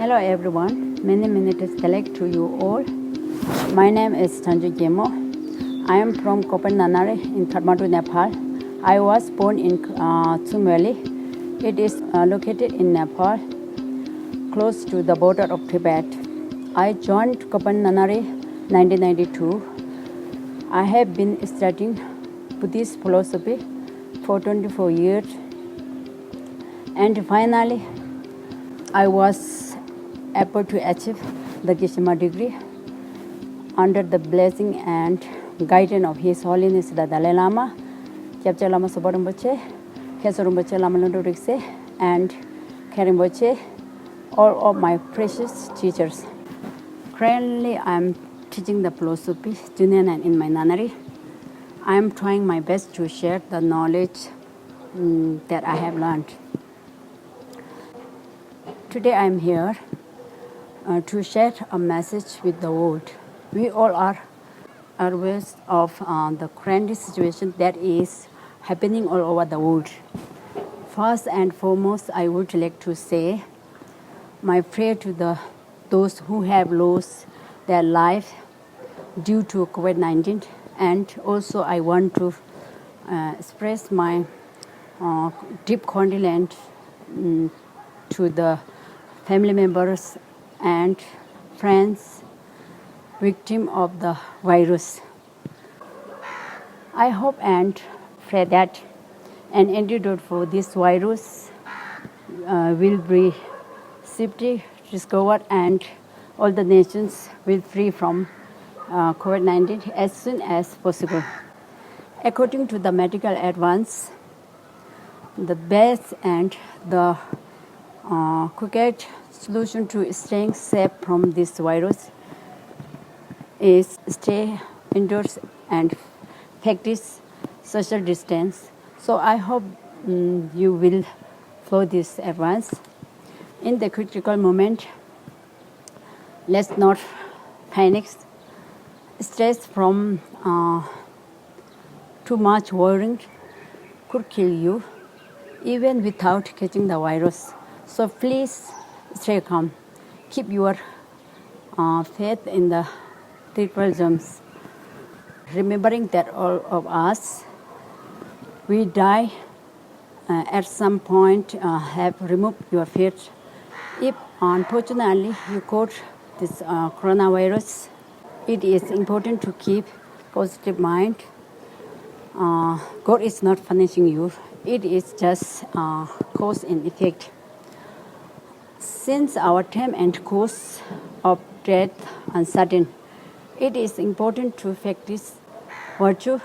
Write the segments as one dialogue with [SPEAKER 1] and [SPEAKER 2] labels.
[SPEAKER 1] Hello everyone, many select to you all. My name is Jangchub Gyalmo. I am from Kopan Monastery in Kathmandu, Nepal. I was born in Nunnery. It is located in Nepal, close to the border of Tibet. I joined Kopan Monastery 1992. I have been studying Buddhist philosophy for 24 years. And finally, I was able to achieve the Geshema degree under the blessing and guidance of His Holiness the Dalai Lama, Lama Sopa Rinpoche, Rinpoche Lama Nunnery, and Rinpoche, all of my precious teachers. Currently, I am teaching the philosophy junior and in my nunnery. I am trying my best to share the knowledge that I have learned. Today, I am here to share a message with the world. We all are aware of the current situation that is happening all over the world. First and foremost, I would like to say my prayer to those who have lost their life due to COVID-19, and also I want to express my deep condolence to the family members and friends victim of the virus. I hope and pray that an antidote for this virus will be safely discovered and all the nations will free from COVID-19 as soon as possible. According to the medical advance, the best and the quickest solution to staying safe from this virus is stay indoors and practice social distance. So I hope you will follow this advice. In the critical moment, let's not panic. Stress from too much worrying could kill you, even without catching the virus. So please stay calm. Keep your faith in the triple gems. Remembering that all of us, we die at some point, have removed your faith. If unfortunately you caught this coronavirus, it is important to keep positive mind. God is not punishing you. It is just cause and effect. Since our time and course of death uncertain, it is important to practice virtue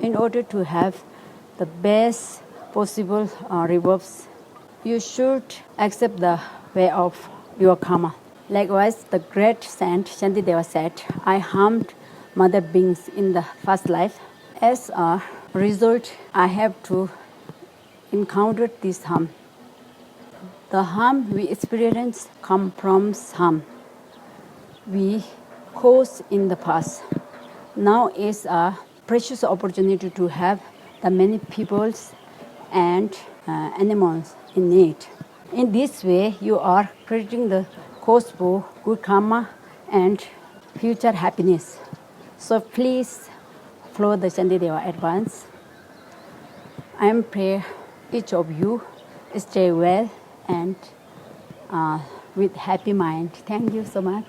[SPEAKER 1] in order to have the best possible rewards. You should accept the way of your karma. Likewise, the great saint Shantideva said, I harmed mother beings in the past life. As a result, I have to encounter this harm. The harm we experience comes from harm we caused in the past. Now is a precious opportunity to have the many peoples and animals in need. In this way, you are creating the cause for good karma and future happiness. So please follow the Shantideva advice. I am pray each of you stay well and with happy mind. Thank you so much.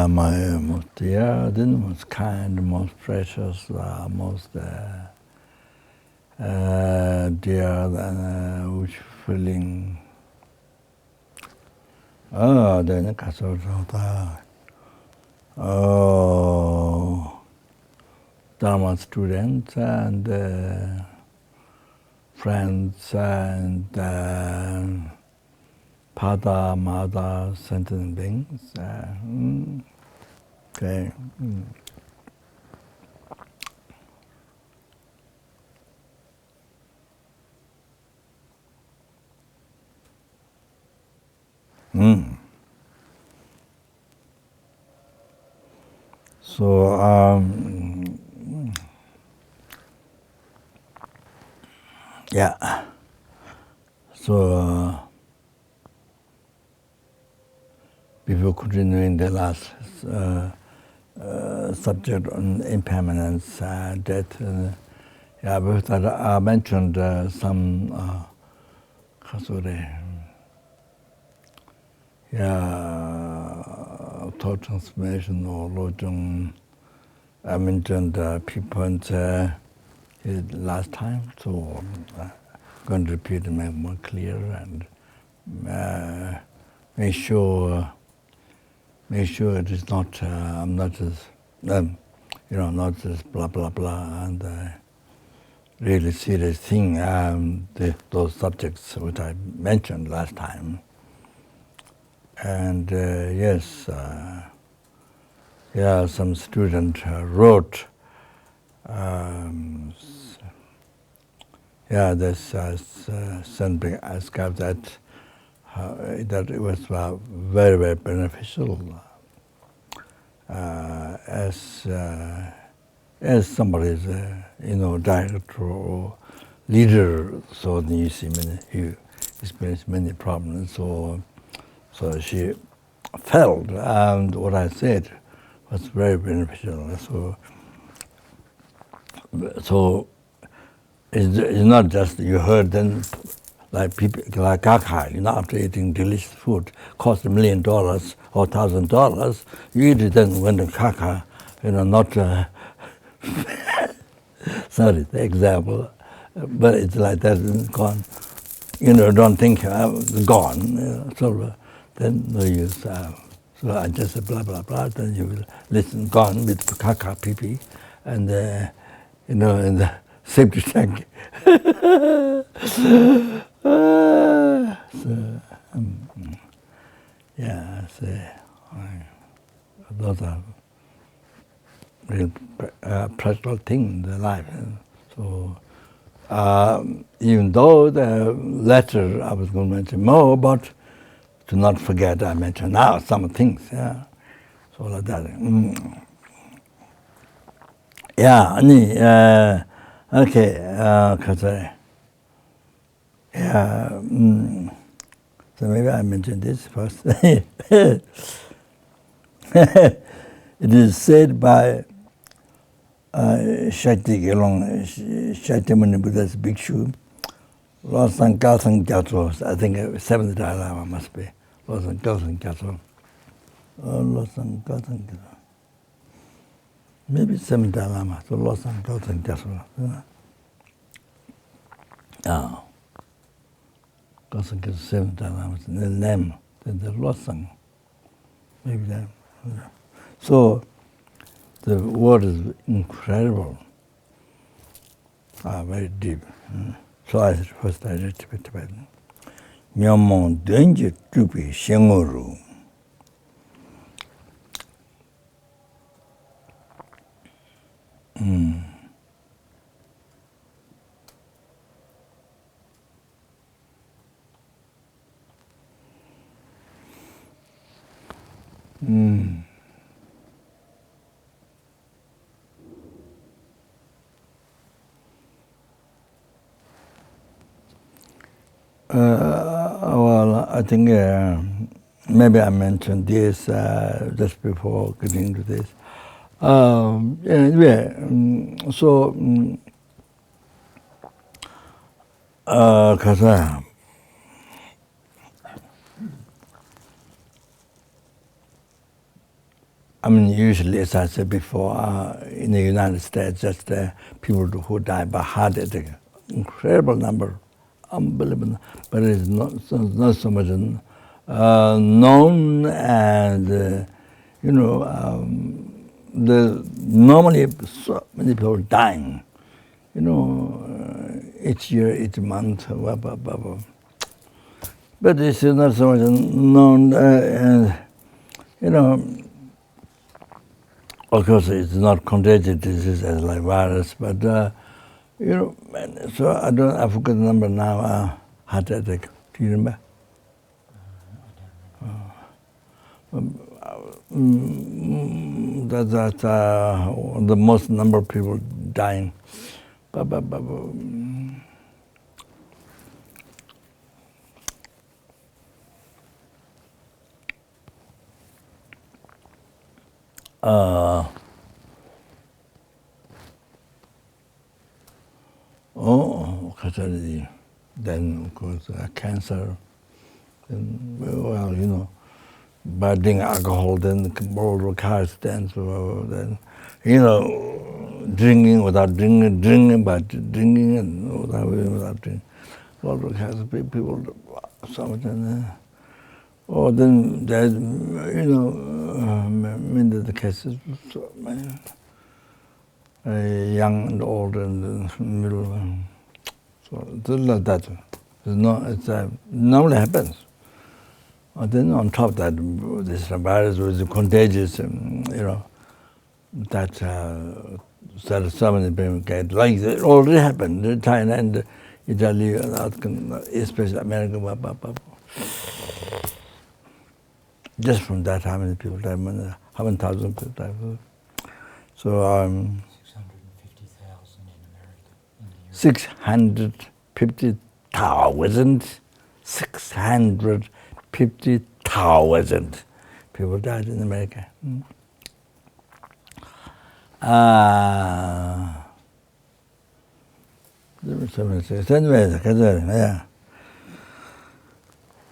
[SPEAKER 2] My most dear, most kind, most precious, most dear than which feeling. Then Dharma students and friends and Pada, Mada, sentient beings. Okay. So, yeah. So, before continuing the last subject on impermanence, death, yeah, but I mentioned some thought transformation or lojong. I mentioned people last time, so I'm going to repeat and make more clear and make sure it is not. I'm not just not just blah blah blah and really serious thing. Those subjects which I mentioned last time. And yes, some student wrote. This Sandberg asked that it was very, very beneficial as somebody's director or leader. So then you see you experience many problems. So she felt, and what I said was very beneficial. So it's not just you heard then, like people like kaka, after eating delicious food, cost $1 million or $1,000, you eat it then when the kaka, not sorry, the example, but it's like that, it's gone. Don't think gone. So then no use. So I just said blah blah blah. Then you will listen. Gone with kaka pee, and in the safety tank. Those are real practical things in the life. So even though the letter I was going to mention more, but to not forget, I mentioned now some things. So like that. Okay, so maybe I mentioned this first. It is said by Shakti Gelong, Shakyamuni Buddha's bhikshu, Losang Galsang Gyatso, I think 7th Dalai Lama must be, Losang Galsang Gyatso. Losang Galsang Gyatso. Maybe 7th Dalai Lama, so Losang Galsang Gyatso. Galsang Gyatso, 7th Dalai Lama, the name, the Losang. Maybe that. So the word is incredible, very deep. So I first read Tibetan. Nyamon denje tupi shenguru. Well, I think maybe I mentioned this just before getting into this. Because usually, as I said before, in the United States, just people who die by heart attack, incredible number, unbelievable, but it's not so much known, and normally so many people dying, each year, each month, But this is not so much known, and of course it's not contagious disease as like virus, but so I forgot the number now. Heart attack. Do you remember? That's the most number of people dying. Then of course cancer, then by drinking alcohol, then motor car stands, then drinking without drinking, drinking but drinking and without drinking. A lot of cars, people, so much. Then there's many of the cases, young and old and middle. So it's like that. It's normally happens. And then on top of that, this virus was contagious, that so many people get like it already happened in China and Italy, especially America. Just from that, how many people died? How many thousand people died? So
[SPEAKER 3] 650,000 in America.
[SPEAKER 2] 650,000. 650,000 people died in America.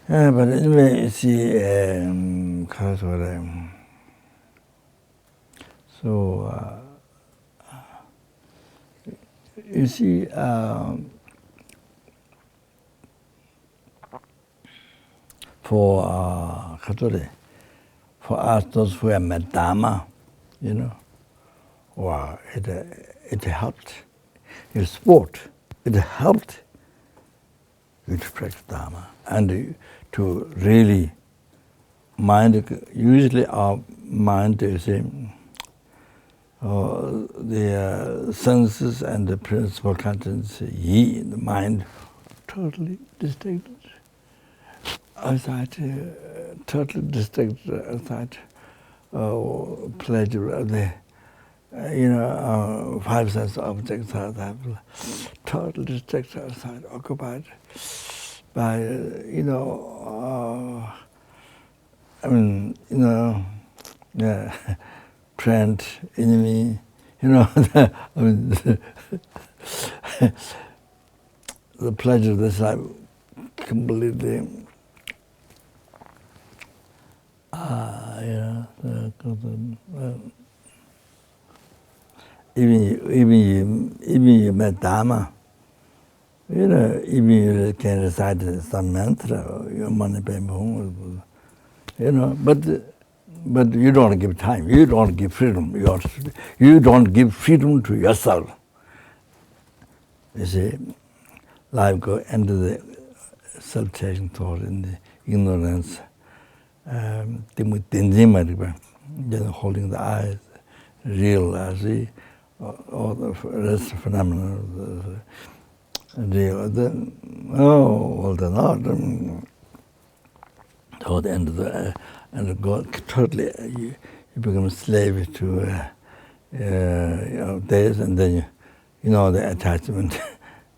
[SPEAKER 2] But anyway, you see, so you see, for us, those who have met Dharma, wow, it helped. Your sport, it helped you to practice Dharma and to really mind. Usually our mind, they say, the senses and the principal contents, the mind, totally distracted. Outside, totally distracted outside. Pleasure of the, five sense objects are totally distracted outside, occupied by, friend, enemy, the pleasure of this life completely. Even you met Dharma, even you can recite some mantra, your money but you don't give time, you don't give freedom, you don't give freedom to yourself. You see, life goes into the self-cherishing thought in the ignorance. Holding the eyes, real, all the rest phenomena, real. Then, all the not. Toward the end of the, and God totally, you become a slave to this, and then the attachment,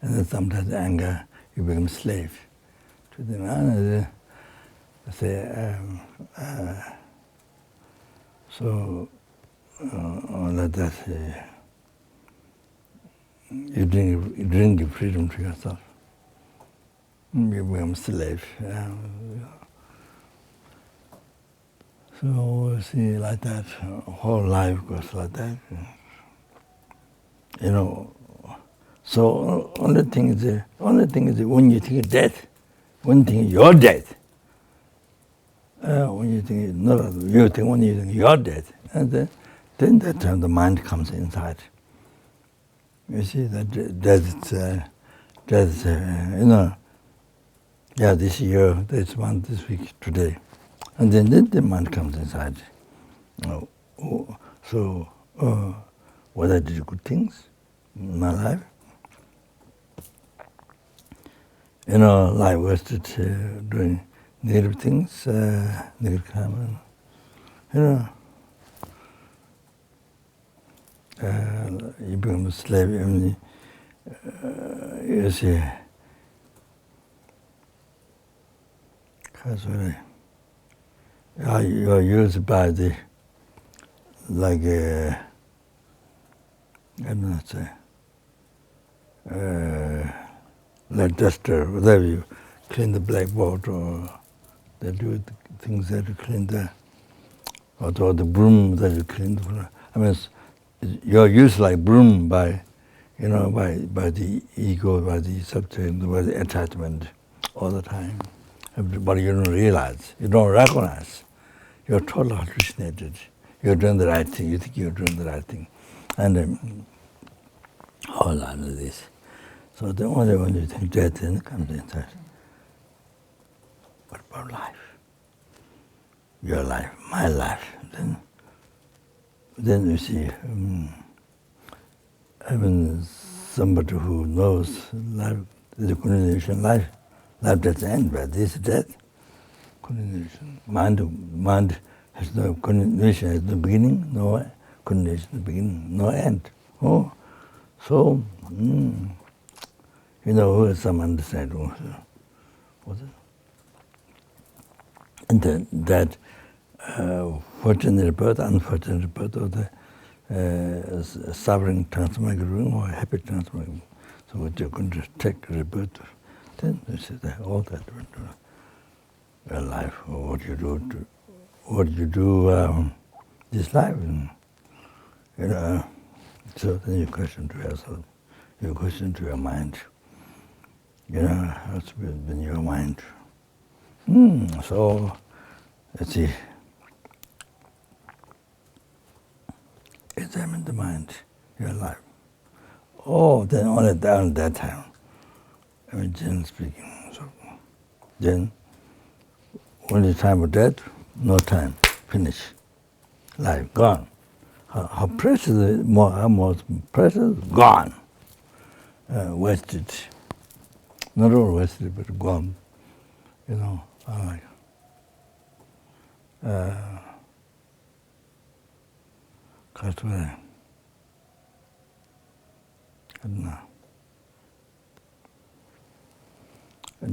[SPEAKER 2] and then sometimes anger, you become a slave to them. So that you bring freedom to yourself. You become a slave. So see, like that, whole life goes like that. So only thing is when you think of death, when you think you're dead. When you think when you think you're dead, and then that time the mind comes inside. You see that Yeah, this year, this month, this week, today. And then the mind comes inside. So, whether I did good things in my life, life wasted doing negative things, negative karma, you become a slave, you see, you're used by the, like, I don't know, say, like duster, whatever you clean the blackboard, or they do things that you clean or the broom that you clean the floor. I mean, you're used like broom by the ego, by the subject, by the attachment all the time. But you don't realize, you don't recognize. You're totally hallucinated. You're doing the right thing. You think you're doing the right thing. And all out of this. So the only one you think death then comes inside. What about life? Your life, my life. Then you see, somebody who knows life, the continuation life doesn't end, but this is death. Continuation. Mind has no continuation, has no beginning, no continuation, no beginning, no end. Oh, so, who has some understanding also. And that fortunate birth, unfortunate birth, or the suffering transmigration or happy transmigration. So what you're going to take rebirth, then you see that all that your life, or what you do this life, so then you question to yourself, you question to your mind, what's been your mind. So let's see, examine the mind, your life. Oh, then only down that time, generally speaking. So then, only time of death, no time, finish, life gone. How precious, how most precious, gone, wasted. Not all wasted, but gone. Like.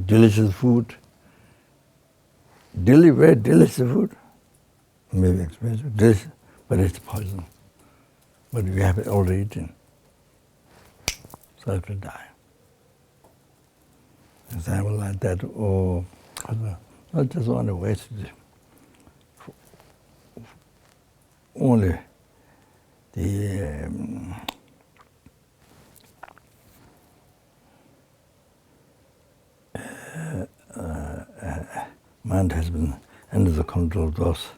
[SPEAKER 2] Delicious food, very delicious food, maybe expensive, delicious, but it's poison. But we have it already eaten, so I have to die. Example like that, or not just only wasted, only the mind has been under the control of those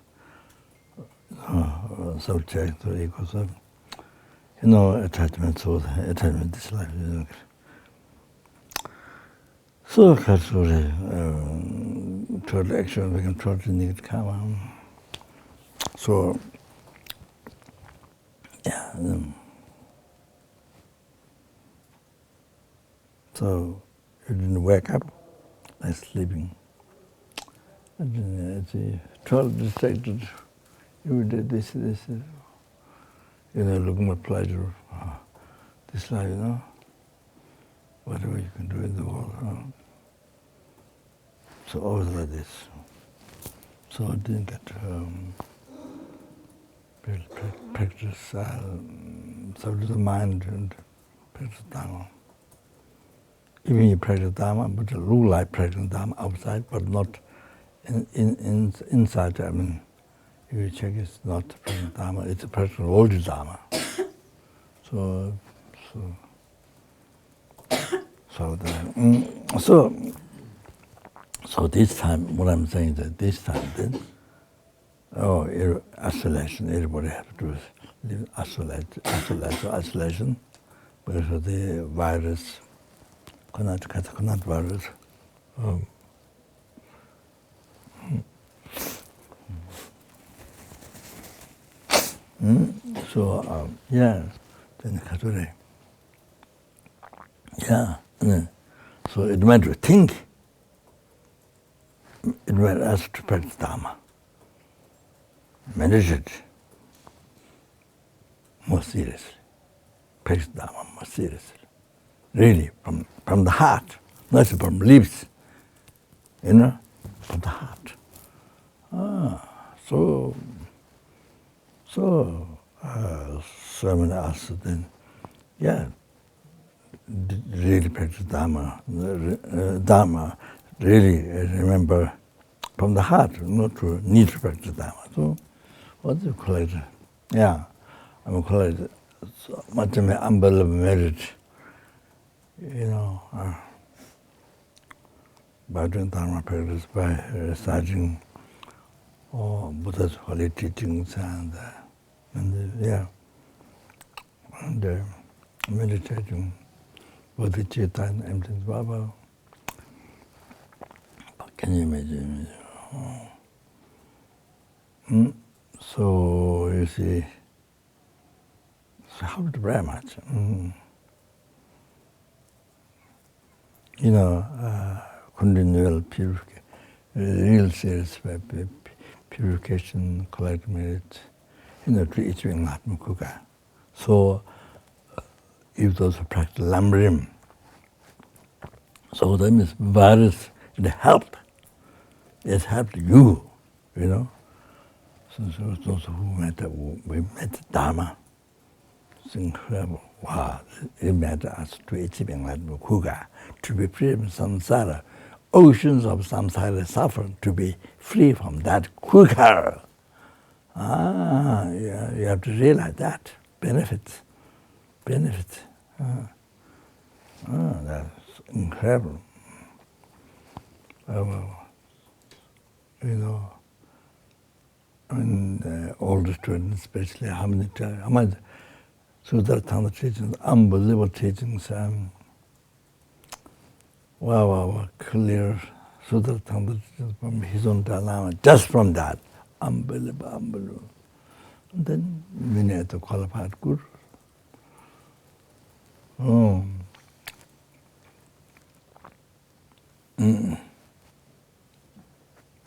[SPEAKER 2] subjects or egos, attachment, so attachment, this life. So, total action, we can totally negative karma. So, yeah. So, you didn't wake up, like sleeping. And totally distracted. You did this, looking at pleasure. This life, whatever you can do in the world. So always like this. So I didn't get practice subdue the mind and practice Dharma. Even you practice Dharma, but it look like practicing Dharma outside, but not inside. I mean, if you check, it's not practicing Dharma, it's a practicing all the Dharma. So this time, what I'm saying is that this time then, isolation, everybody has to live isolation, because of the virus, coconut virus, So, yeah, then Kature. Yeah. So it meant to think. It meant us to practice Dharma. Meditate more seriously. Practice Dharma more seriously. Really, from the heart, not from lips. From the heart. So someone asked then, yeah, really practice Dharma. Dharma, really remember from the heart, not to need to practice Dharma. So, what do you call it? Yeah, I'm call it so much of unbelievable merit. By doing Dharma practice, by reciting Buddha's holy teachings and meditating bodhicitta and emptiness Baba. Can you imagine? So you see, so helped very much. Continual purification, real serious purification, collect merit, to each being Atmakuka. So if those who practice Lamrim, so that means virus, it helped. It helped you, So those we met Dharma. It's incredible. Wow, it meant us to achieving Atmakuka, to be free from samsara, oceans of samsara suffering, to be free from that quicker. Yeah, you have to realize that. Benefits. That's incredible. And all the students, especially how much Sudhara Tanda teachings, unbelievable teachings. Wow, clear Sudhara Tanda teachings from his own Lama, just from that. Unbelievable. And then we need to qualify good.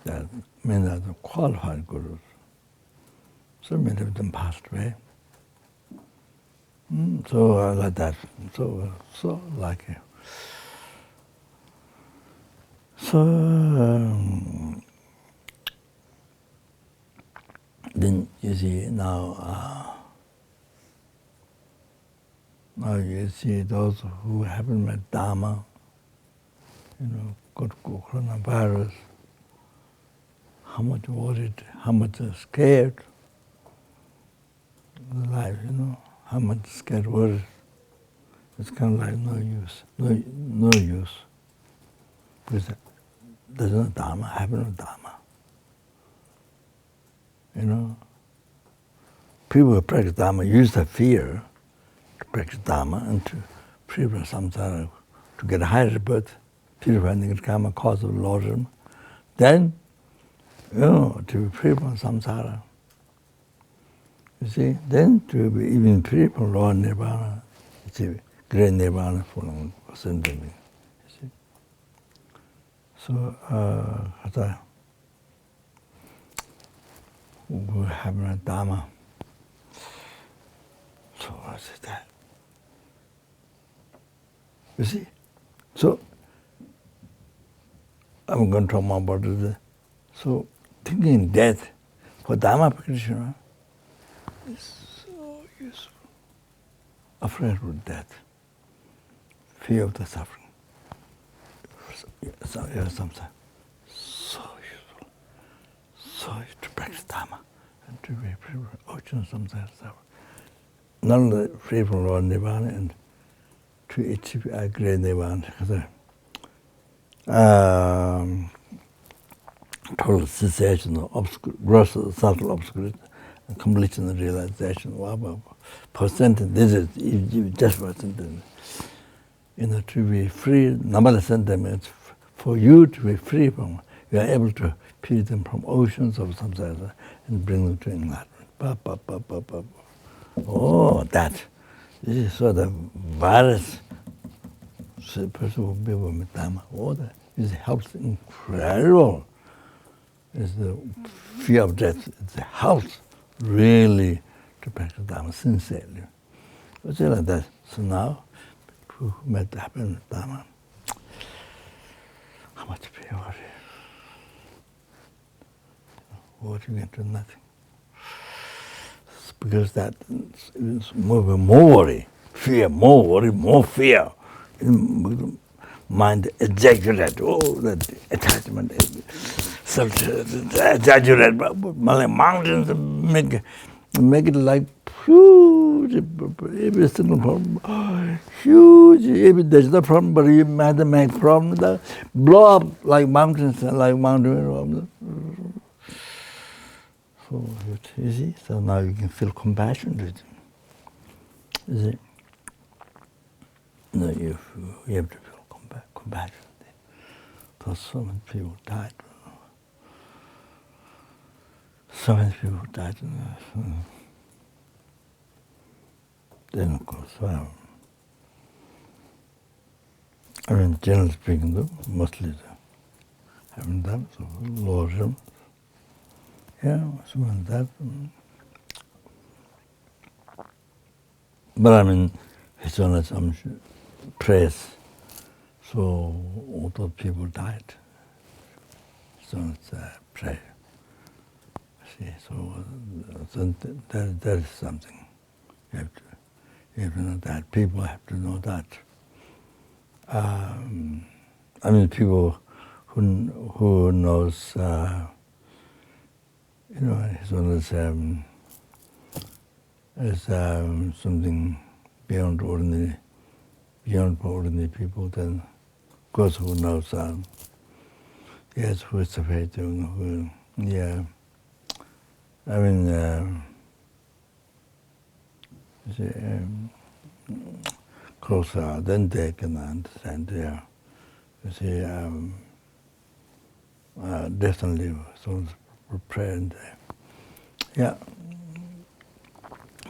[SPEAKER 2] That many of them qualified gurus. So many of them passed away. So like that. So lucky. So then you see now you see those who haven't met Dharma, got coronavirus, how much worried, how much scared life, how much scared worried. It's kind of like no use. Because there's no Dharma, have no Dharma. People who practice Dharma use the fear to practice Dharma and to free from samsara, to get a higher birth, purifying the karma, cause of lordship. Then, to be free from samsara. You see, then to be even free from Lord Nirvana, it's a great Nirvana for ascending. You see. So, we have a Dharma. So what's that? You see? So, I'm going to talk more about it. So, thinking death for Dharma practitioner is so useful. Afraid of death, fear of the suffering. Sometimes so useful. So to practice Dharma and to be free from ocean samsara suffering. Not only free from Lord Nirvana and to achieve a great Nirvana. Total cessation of gross subtle obscurity, completion of realization. Wow. Percentage, this is just percentage. To be free, number sentiments, for you to be free from, you are able to peel them from oceans of samsara and bring them to enlightenment. Oh, that. This is sort of virus. So person will be with Dharma. Oh, this helps incredible. It's the fear of death. It helps really to practice Dharma sincerely. It's like that. So now, who met happen with Dharma, how much pure? What you get to nothing. Because that is more worry, fear, more worry, more fear. Mind exaggerate, that attachment, exaggerate, mountains make it like huge, every single problem, huge, there's no problem, but you might make problem, blow up like mountains, So you see, so now you can feel compassion with them. You see? No, you have to feel compassion. Because so many people died. So many people died. Then of course, well, I mean, generally speaking, though, mostly they haven't done so. Lower realms. Yeah, something like that. But I mean, it's only some praise. So all those people died. So it's prayer. See, so that is something. You have to know that. People have to know that. I mean, people who knows, as well as something beyond ordinary people, then of course who knows, yes, who is afraid to, yeah. I mean, closer, then they can understand, yeah. You see, definitely, so prayer and, yeah,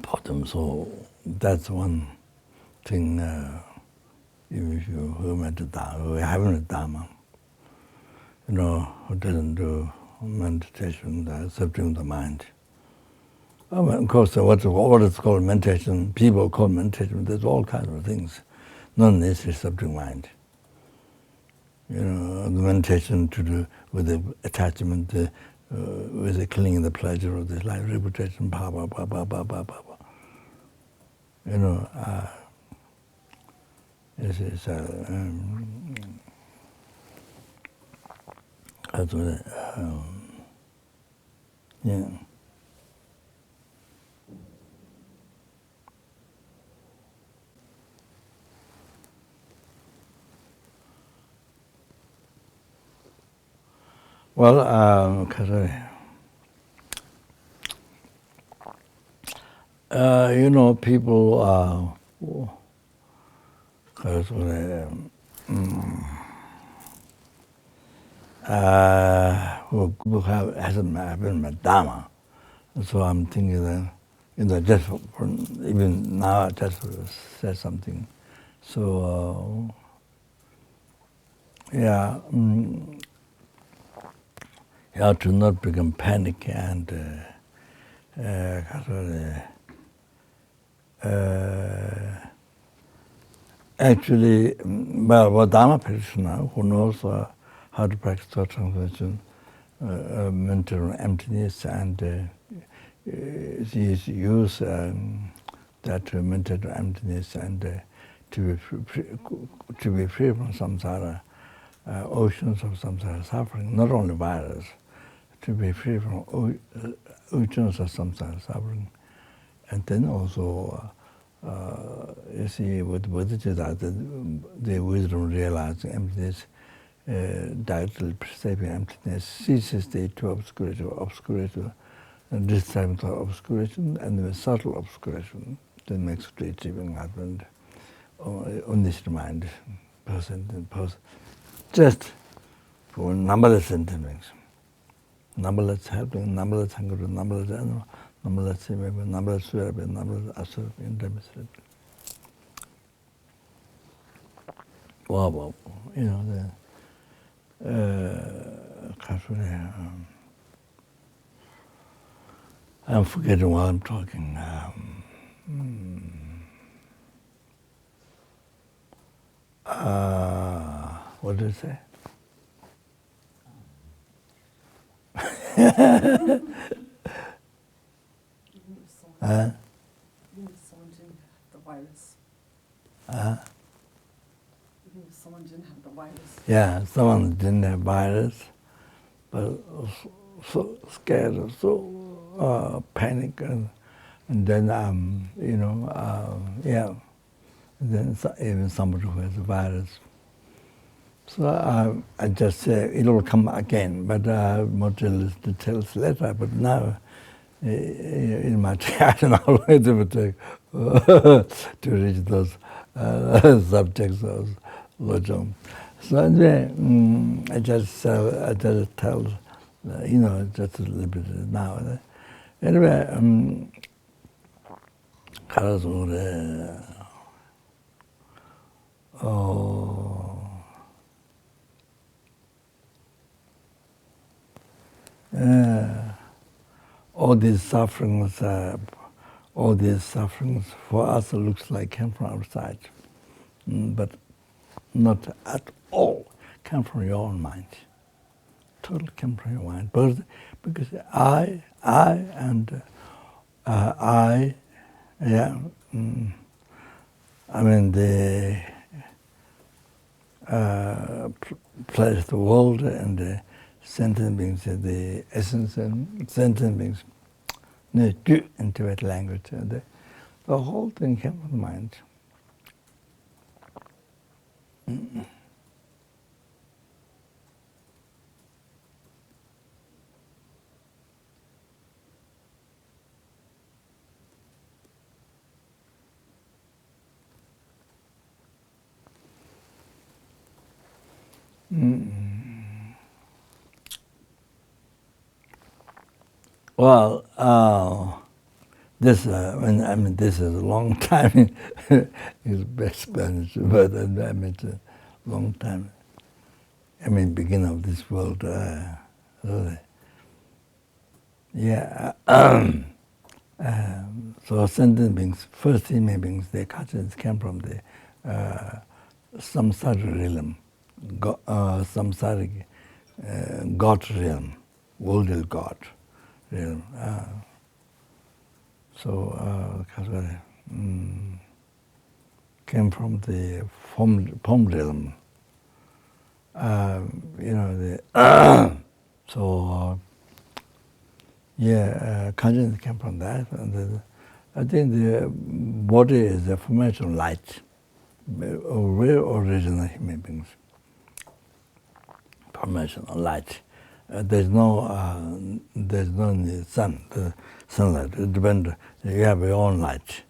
[SPEAKER 2] for them. So that's one thing, if you who met the Dharma, who haven't a Dharma, who doesn't do meditation, subduing the mind. Of course, what is called meditation, people call meditation, there's all kinds of things. None is subduing mind. The meditation to do with the attachment, with the clinging the pleasure of this life, reputation, it's yeah. Well, people who hasn't been met Dharma. So I'm thinking that, just for, even now, I just said something. So, yeah, you have to not become panic and actually, well, Dharma practitioner who knows how to practice thought transformation, mental emptiness, and use that mental emptiness and to be free from samsara, oceans of samsara suffering, not only virus, to be free from oceans of samsara suffering, and then also you see with bodhicitta, the wisdom realizing emptiness, directly perceiving emptiness, ceases the two obscurator, disturbance of obscuration, and the subtle obscuration, the next to achieving enlightenment, omniscient mind, person, just for numberless sentiments, numberless helping, numberless hunger, numberless animal, numberless maybe numberless numberless asur intermittent. Wow, you know I'm forgetting while I'm talking. What did I say?
[SPEAKER 3] Someone didn't have the virus. Someone didn't have the virus.
[SPEAKER 2] Yeah, someone didn't have virus, but so scared, so panic, and then yeah, and then even somebody who has a virus. So I just say it'll come again, but more details later. But now it might take, I don't know how long it will take to reach those subjects, those lojong. So anyway, I just tell, just a little bit now. Anyway, all these sufferings for us looks like came from outside, but not at all come from your own mind. Totally came from your mind, because I and yeah, I mean the place, the world, and the sentient beings, the essence and sentient beings, in Tibetan language. The whole thing came from the mind. Well, this this is a long time. It's best Spanish, but I mean it's a long time. I mean, beginning of this world. Really. Yeah. So sentient beings, first human beings, their consciousness came from the samsara realm, samsaric God realm, worldly God realm. Came from the form realm. Consciousness came from that. And I think the body is a formation of light, real original human beings. Formation of light. There's no sun, the sunlight. It depends. You have your own light.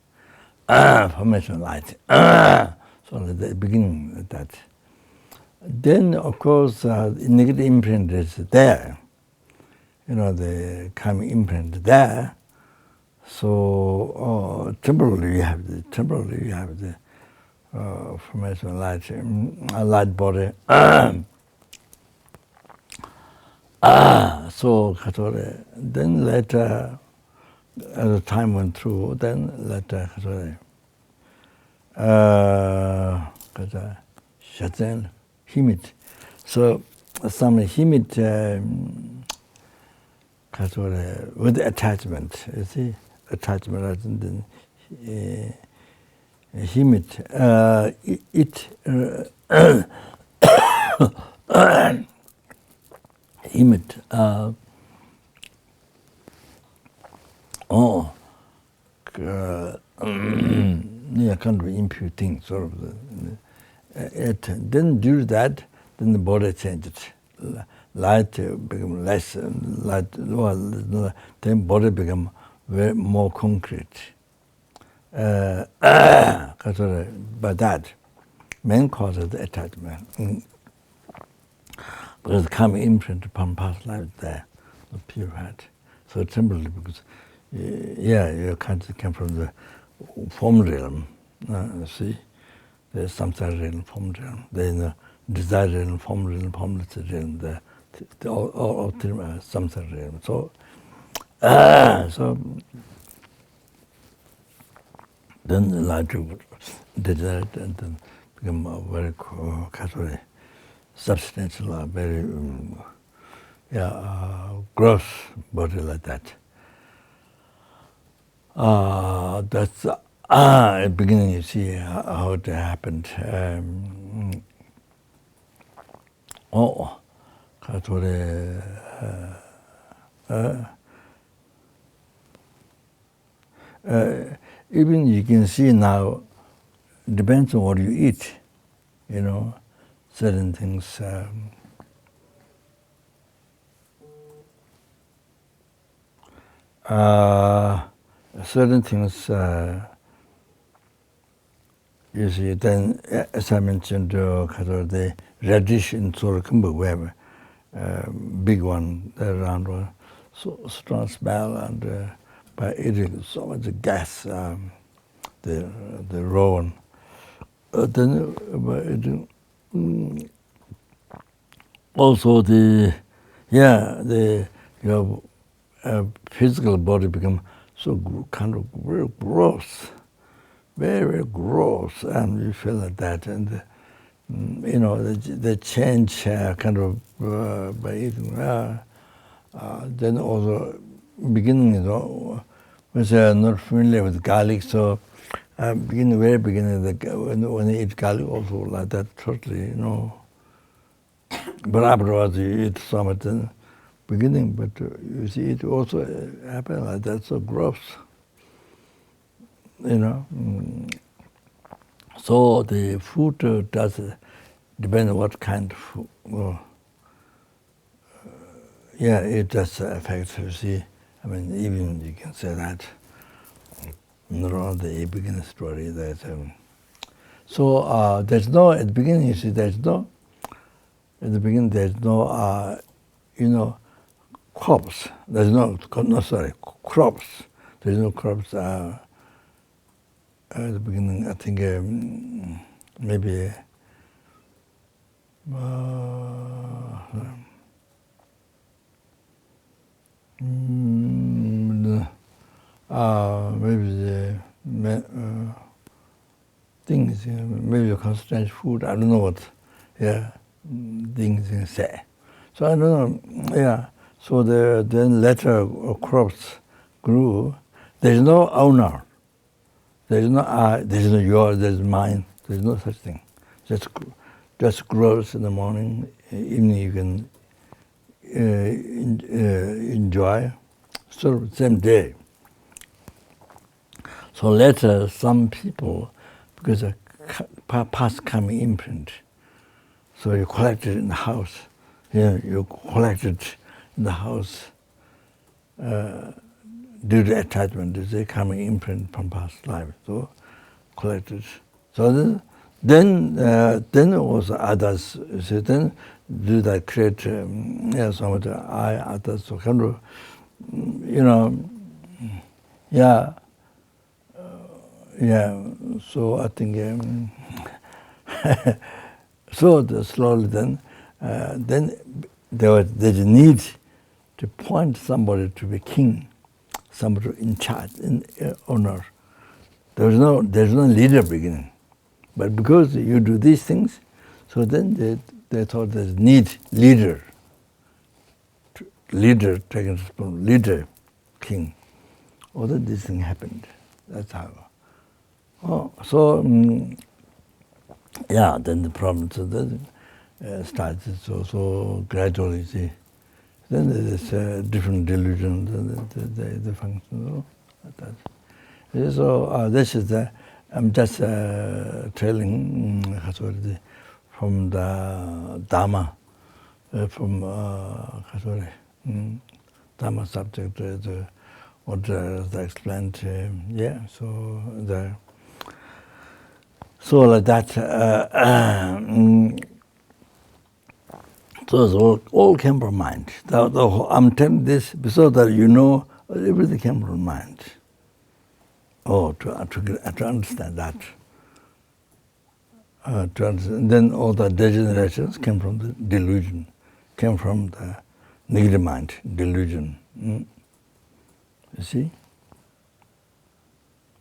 [SPEAKER 2] Formation of light. So at the beginning of that. Then, of course, negative imprint is there. The karmic imprint there. So temporarily you have the formation of light, a light body. So then later, as the time went through, then later shaten himit. So some himit with attachment, you see, attachment as in the himit. Himit. Kind of impure thing, sort of. Then due to that, then the body changed. Light become less, then body become very more concrete. By that, main cause of the attachment. Because the karmic imprint upon past life there, not purified. So temporarily, because yeah, you can't come from the form realm. See, there's samsara realm, form realm. There's the desire realm, formless realm. All three are samsara realm. So, so then the light desire and then become a very substantial, very gross body like that. That's at the beginning. You see how it happened. Even you can see now, depends on what you eat, you know, certain things. Certain things, you see, then, as I mentioned, the radish in Surakumbu, we have a big one, the round one, so strong smell, and by eating so much gas, the raw one. Then, also your physical body become so kind of very gross, very gross, and you feel like that, and you know they change kind of by eating. Then also beginning, you know, was not familiar with garlic, so very beginning, when you eat garlic, also like that, totally, you know. But afterwards you eat some at the beginning, but you see it also happen like that, so gross, you know. So the food does depend on what kind of food. Well, yeah, it does affect, you see. I mean, even you can say that. Not all the beginning story that. So there's no, at the beginning, you see, there's no, you know, crops. There's no, crops. There's no crops at the beginning. I think maybe maybe the things, maybe you concentrate food. I don't know what, things say. So I don't know, So then later crops grew. There's no owner. There's no I. There's no yours. There's mine. There's no such thing. Just grows in the morning. Evening you can enjoy. So same day. So later some people, because of past karmic imprint, so you collect it in the house. You collect it in the house due to attachment. It's a karmic imprint from past life. So collect it. So then also others. So then do that create some of the I others. So kind of, you know, So I think so slowly then there's a need to appoint somebody to be king, somebody in charge, honor. There's no leader beginning, but because you do these things, so then they thought there's need leader taken from leader, king. All that this thing happened. That's how. Then the problem starts. So gradually, see. Then there's different delusions, the function. So this is I'm just telling from the Dharma, from Dharma subject, what I explained. So like that. So it's all came from mind. I'm telling this so that you know everything came from mind. Oh, to understand that. Then all the degenerations came from the delusion, came from the negative mind, delusion. You see?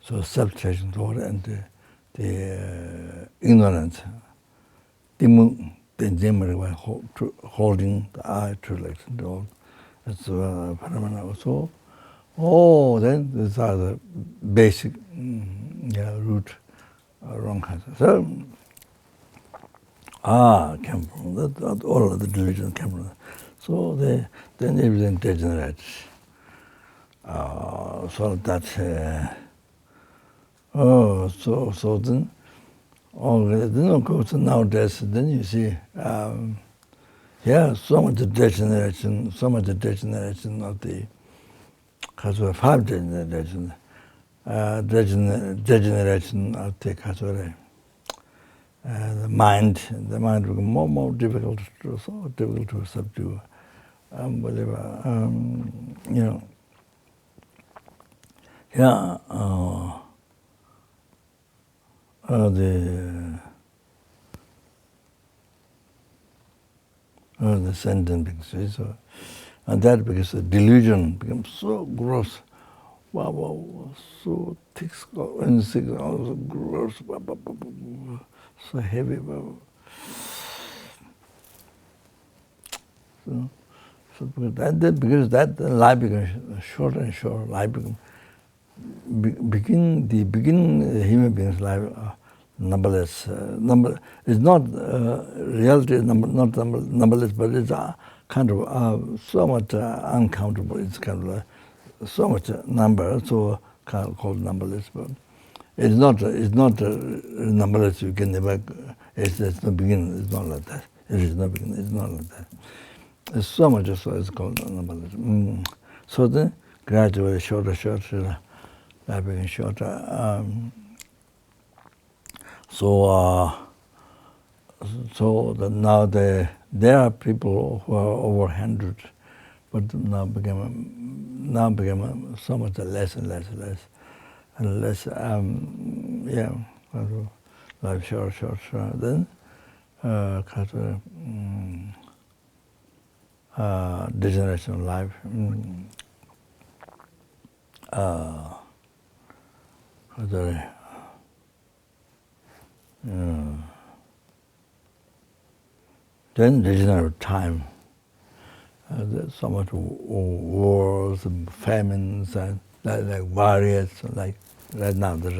[SPEAKER 2] So self-cherishing thought and the ignorance, holding the eye to like all. That's a phenomena also. Oh, then these are the basic root wrong concept. So, came from that, all of the delusion came from that. So then everything degenerates. So that, so then, then of course nowadays, then you see, so much degeneration of the, because of five degeneration of the the mind become more difficult to subdue. Unbelievable. The sentence, so, and that because the delusion becomes so gross. Wow, so thick, and so gross, so heavy. So because that life becomes short and short. Life becomes human beings' life numberless. It's not reality, not numberless, but it's kind of so much uncountable. It's kind of so much number, so called numberless. But it's not numberless. You can never. It's no beginning. It's not like that. It is no beginning. It's not like that. It's so much, so it's called numberless. So then gradually shorter, life became shorter. Now there are people who are over 100, but now became so much less and less. Life short. Then degeneration of life. Then degeneration of time. There's so much wars and famines and like various, like right now the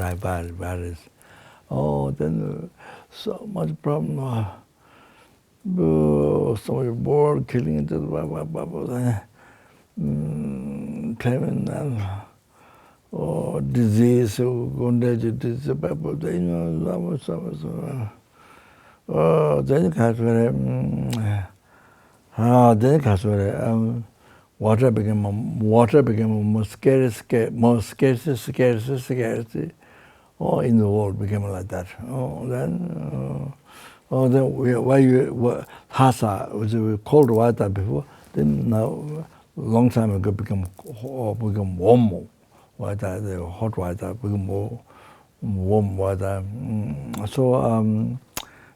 [SPEAKER 2] virus. Oh, then so much problem. So much war, killing, famine and disease, disease, then water became more scarce. Oh, in the world became like that. Then Hasa was cold water before. Then now, long time ago, become warm water. The hot water become more warm water.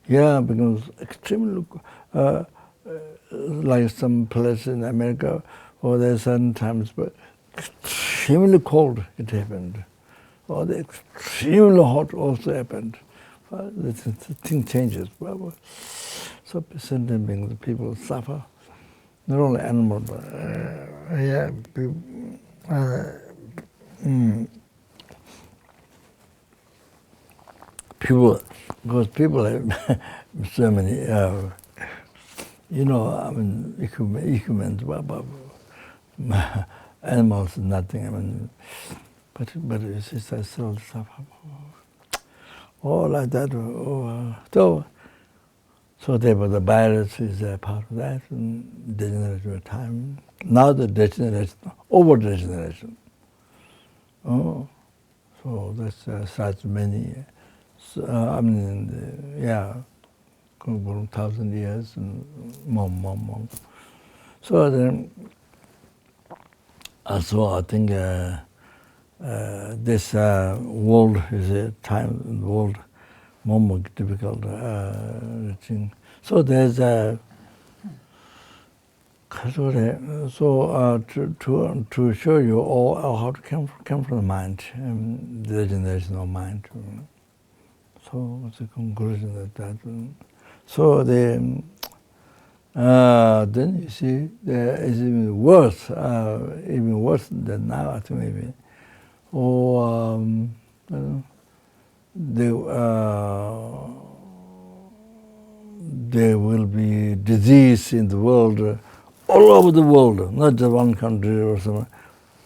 [SPEAKER 2] Becomes extremely like some place in America, or there's certain times, but extremely cold it happened. Or the extremely hot also happened. The thing changes. So sentient beings, people suffer. Not only animals, but people, because people have so many, equipment, animals, nothing. But it's just so suffer. All like that. So therefore the virus is a part of that, and degeneration of time. Now the degeneration, over-degeneration. So that's such many, over 1,000 years and more. So then, So I think this world is a time, world more difficult thing. So there's a so to show you all how to come from the mind, there's no mind. So what's the conclusion of that? So the then you see there is even worse than now. I think maybe, or there will be disease in the world, all over the world, not just one country or something,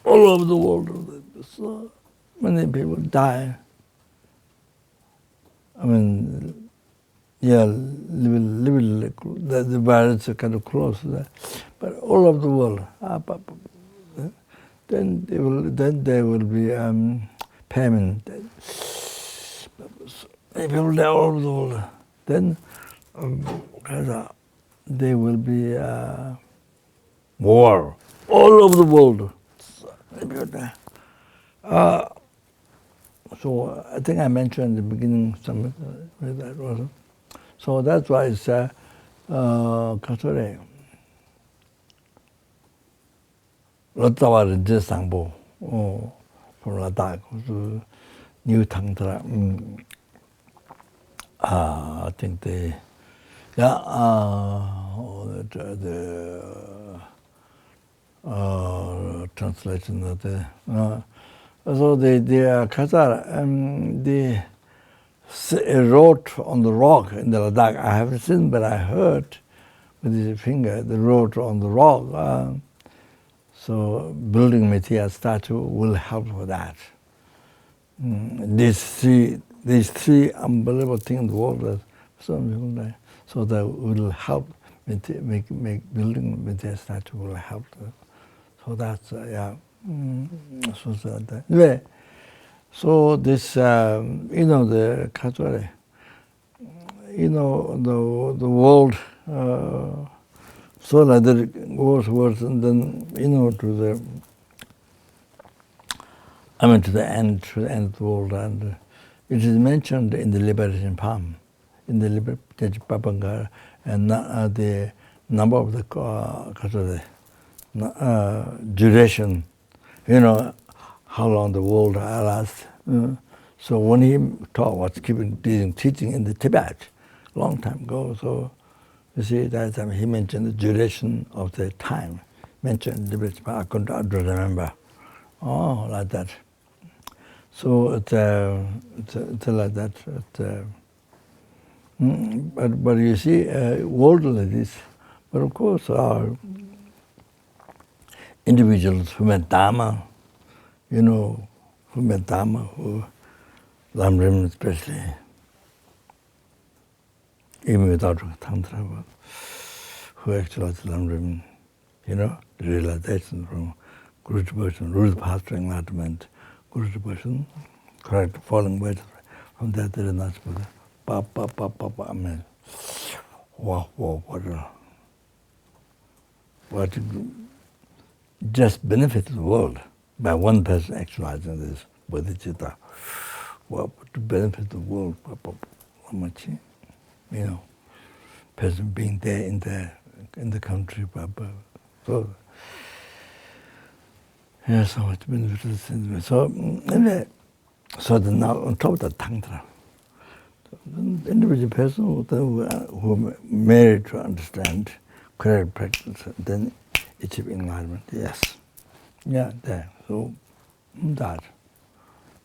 [SPEAKER 2] all over the world. So many people die. I mean, yeah, the virus is kind of close there, but all over the world. Then there will be famine. People die all over the world. Then there will be war all over the world. So I think I mentioned in the beginning some of that also. So that's why it's Katore. Lotawa Rinpoche Sangpo from Ladakh to New Tangtra. I think the translation of the so the Khazar they wrote on the rock in the Ladakh. I haven't seen, but I heard with his finger the wrote on the rock. So building material statue will help with that. These three unbelievable things in the world that some people die. So that will help make building material statue will help. So that's yeah. So this the Kachore, the world. So like that goes and then to the end of the world, and it is mentioned in the liberation poem, in the liberation Papanga, and the number of the duration, how long the world lasts. So when he was teaching in the Tibet, long time ago, so you see that time he mentioned the duration of the time, mentioned liberation. I don't remember. Oh, like that. So it's like that. But you see, world like this. But of course, our individuals who met Dharma, who met Dharma, who Lamrim especially, even without Tantra, who actualized Lamrim, the realization from Guru Person, Ruth Path to enlightenment, Guru Person, correct falling words, from that there is not amen. Wow, what just benefit the world by one person actualizing this bodhicitta. What to benefit the world, how much, person being there in the country, so yeah, so much benefit. So anyway, so now on top of the Tantra, the individual person who married to understand correct practice, then achieve enlightenment. Yes, yeah, there. So that.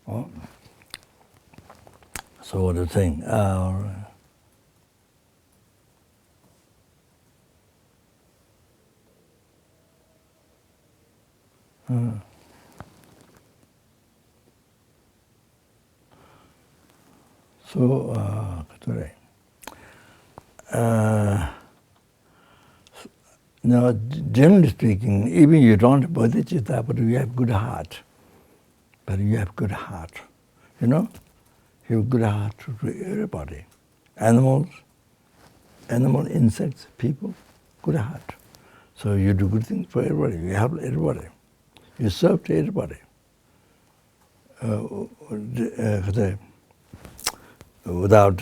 [SPEAKER 2] Oh. So what do you think? So, now, generally speaking, even you don't have bodhicitta, but you have good heart. You have good heart. You have good heart to everybody. Animals, insects, people, good heart. So you do good things for everybody. You help everybody. You serve to everybody. Without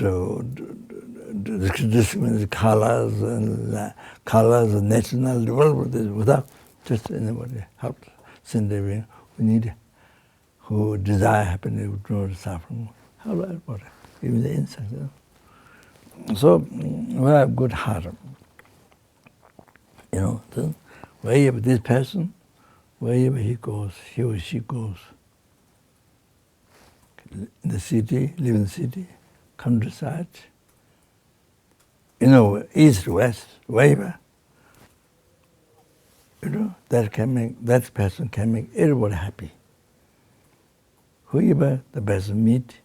[SPEAKER 2] discrimination, colors and nationality, without just anybody help, send everyone who need, who desire happiness, who suffering, help everybody, even the insects. So we have good heart. Then wherever this person, wherever he goes, he or she goes, in the city, live in the city, countryside, east, west, wherever, that person can make everybody happy. Whoever the person meet,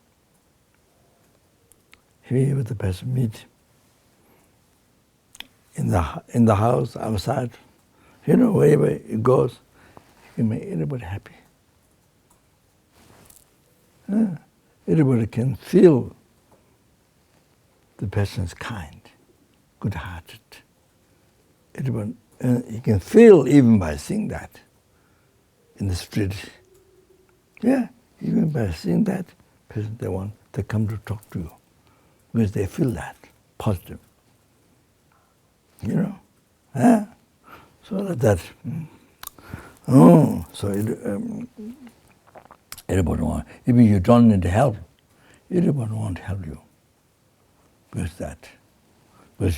[SPEAKER 2] in the house, outside, wherever it goes, he can make everybody happy. Everybody can feel the person is kind, good-hearted. Everyone, you can feel even by seeing that in the street. Yeah, even by seeing that person, they come to talk to you because they feel that positive. So like that. Everybody wants. If you don't need help, everybody wants to help you. Because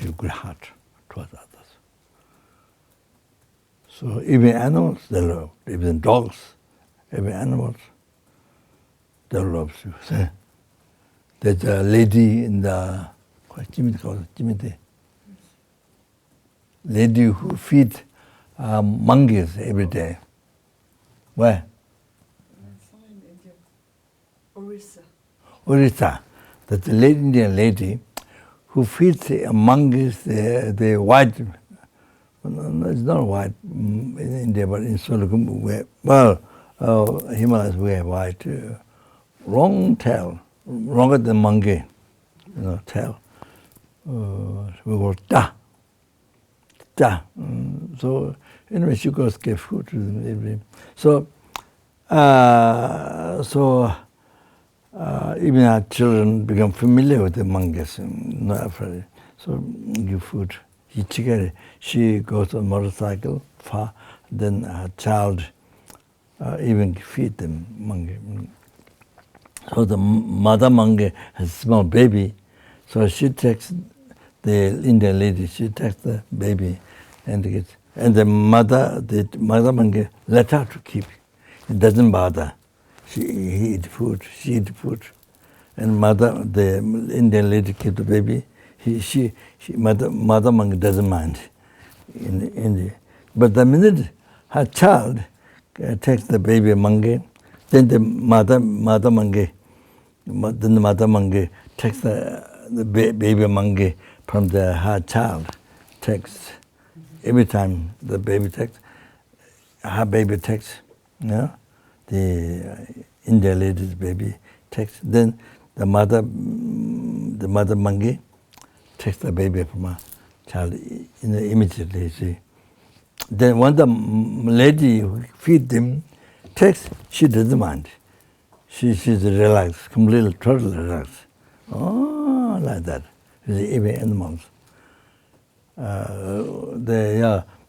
[SPEAKER 2] you have good heart towards others. So even animals, they love. Even dogs, even animals, they love you. So, there's a lady in the lady who feeds monkeys every day. Where?
[SPEAKER 3] In India. Orissa.
[SPEAKER 2] Orissa. That's the Indian lady who feeds monkeys, the white. No, it's not white in India, but in Solomon, Himalayas we have white, long tail, longer than monkey, tail. We call ta. So anyway, she goes give food to them every day. So even our children become familiar with the monkeys, not afraid. So give food. She goes on motorcycle far, then her child even feed them monkey. So the mother monkey has a small baby, so she takes the Indian lady. She takes the baby, and the mother monkey let her to keep. It doesn't bother. He eat food. She eat food, and the Indian lady keep the baby. Mother monkey doesn't mind in India. But the minute her child takes the baby monkey, then the mother monkey takes the baby monkey from her child. Takes every time the baby takes, her baby takes, the Indian lady's baby takes. Then the mother monkey takes the baby from her child immediately. See. Then when the lady who feeds them takes, she doesn't mind. She's relaxed, completely, totally relaxed. Oh, like that. Even animals.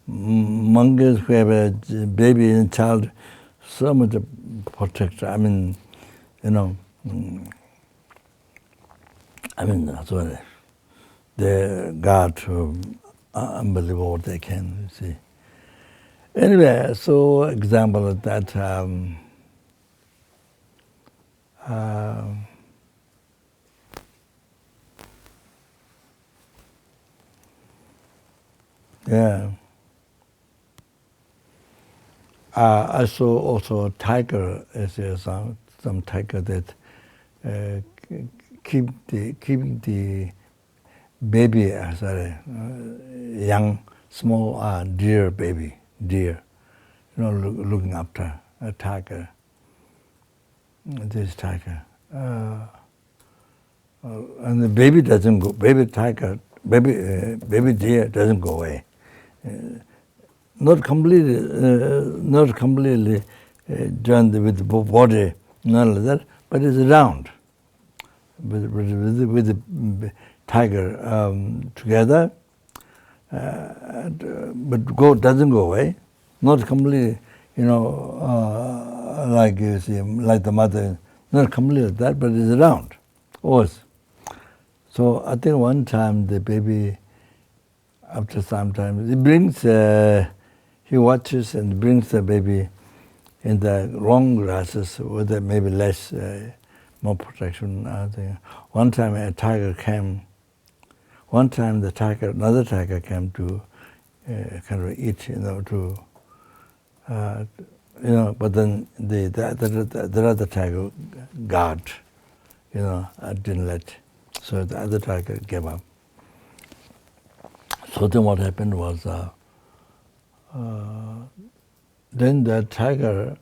[SPEAKER 2] Monkeys who have a baby and child, so much protect. Sorry. They got unbelievable what they can see. Anyway, so example of that. I saw also a tiger. Some tiger that keeping the baby as a young, small deer baby, looking after a tiger. This tiger, and the baby doesn't go. Baby deer doesn't go away. not completely joined with the body, not like that, but it's round with the tiger together, but doesn't go away, not completely, like you see, like the mother, not completely like that, but it's round, always. So I think one time the baby, after some time, he brings, he watches and brings the baby in the long grasses with maybe less, more protection. I think. One time a tiger came. One time another tiger came to kind of eat, but then the other tiger guard, didn't let. So the other tiger gave up. So then what happened was, then the tiger,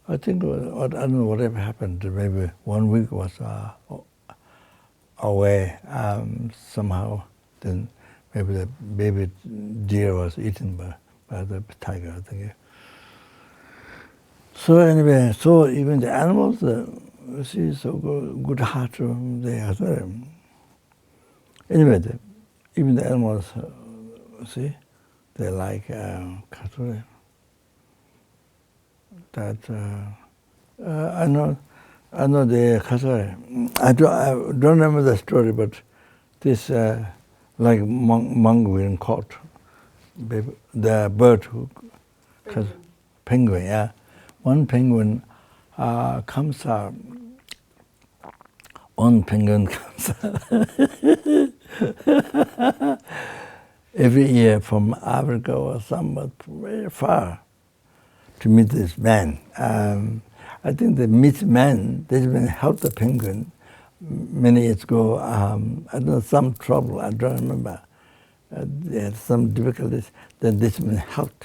[SPEAKER 2] I think, I don't know whatever happened, maybe 1 week was away somehow. Then maybe the baby deer was eaten by the tiger, I think. So anyway, so even the animals, see, so good heart, they are there. Anyway, even the animals, see, they like Katsure. That I know the Katsure. I don't remember the story, but this like mongrel caught the bird who penguin, yeah. One penguin comes out. One penguin comes out every year from Africa or somewhat very far to meet this man. I think they meet man, this man helped the penguin many years ago. I don't know, some trouble, I don't remember. They had some difficulties, then this man helped.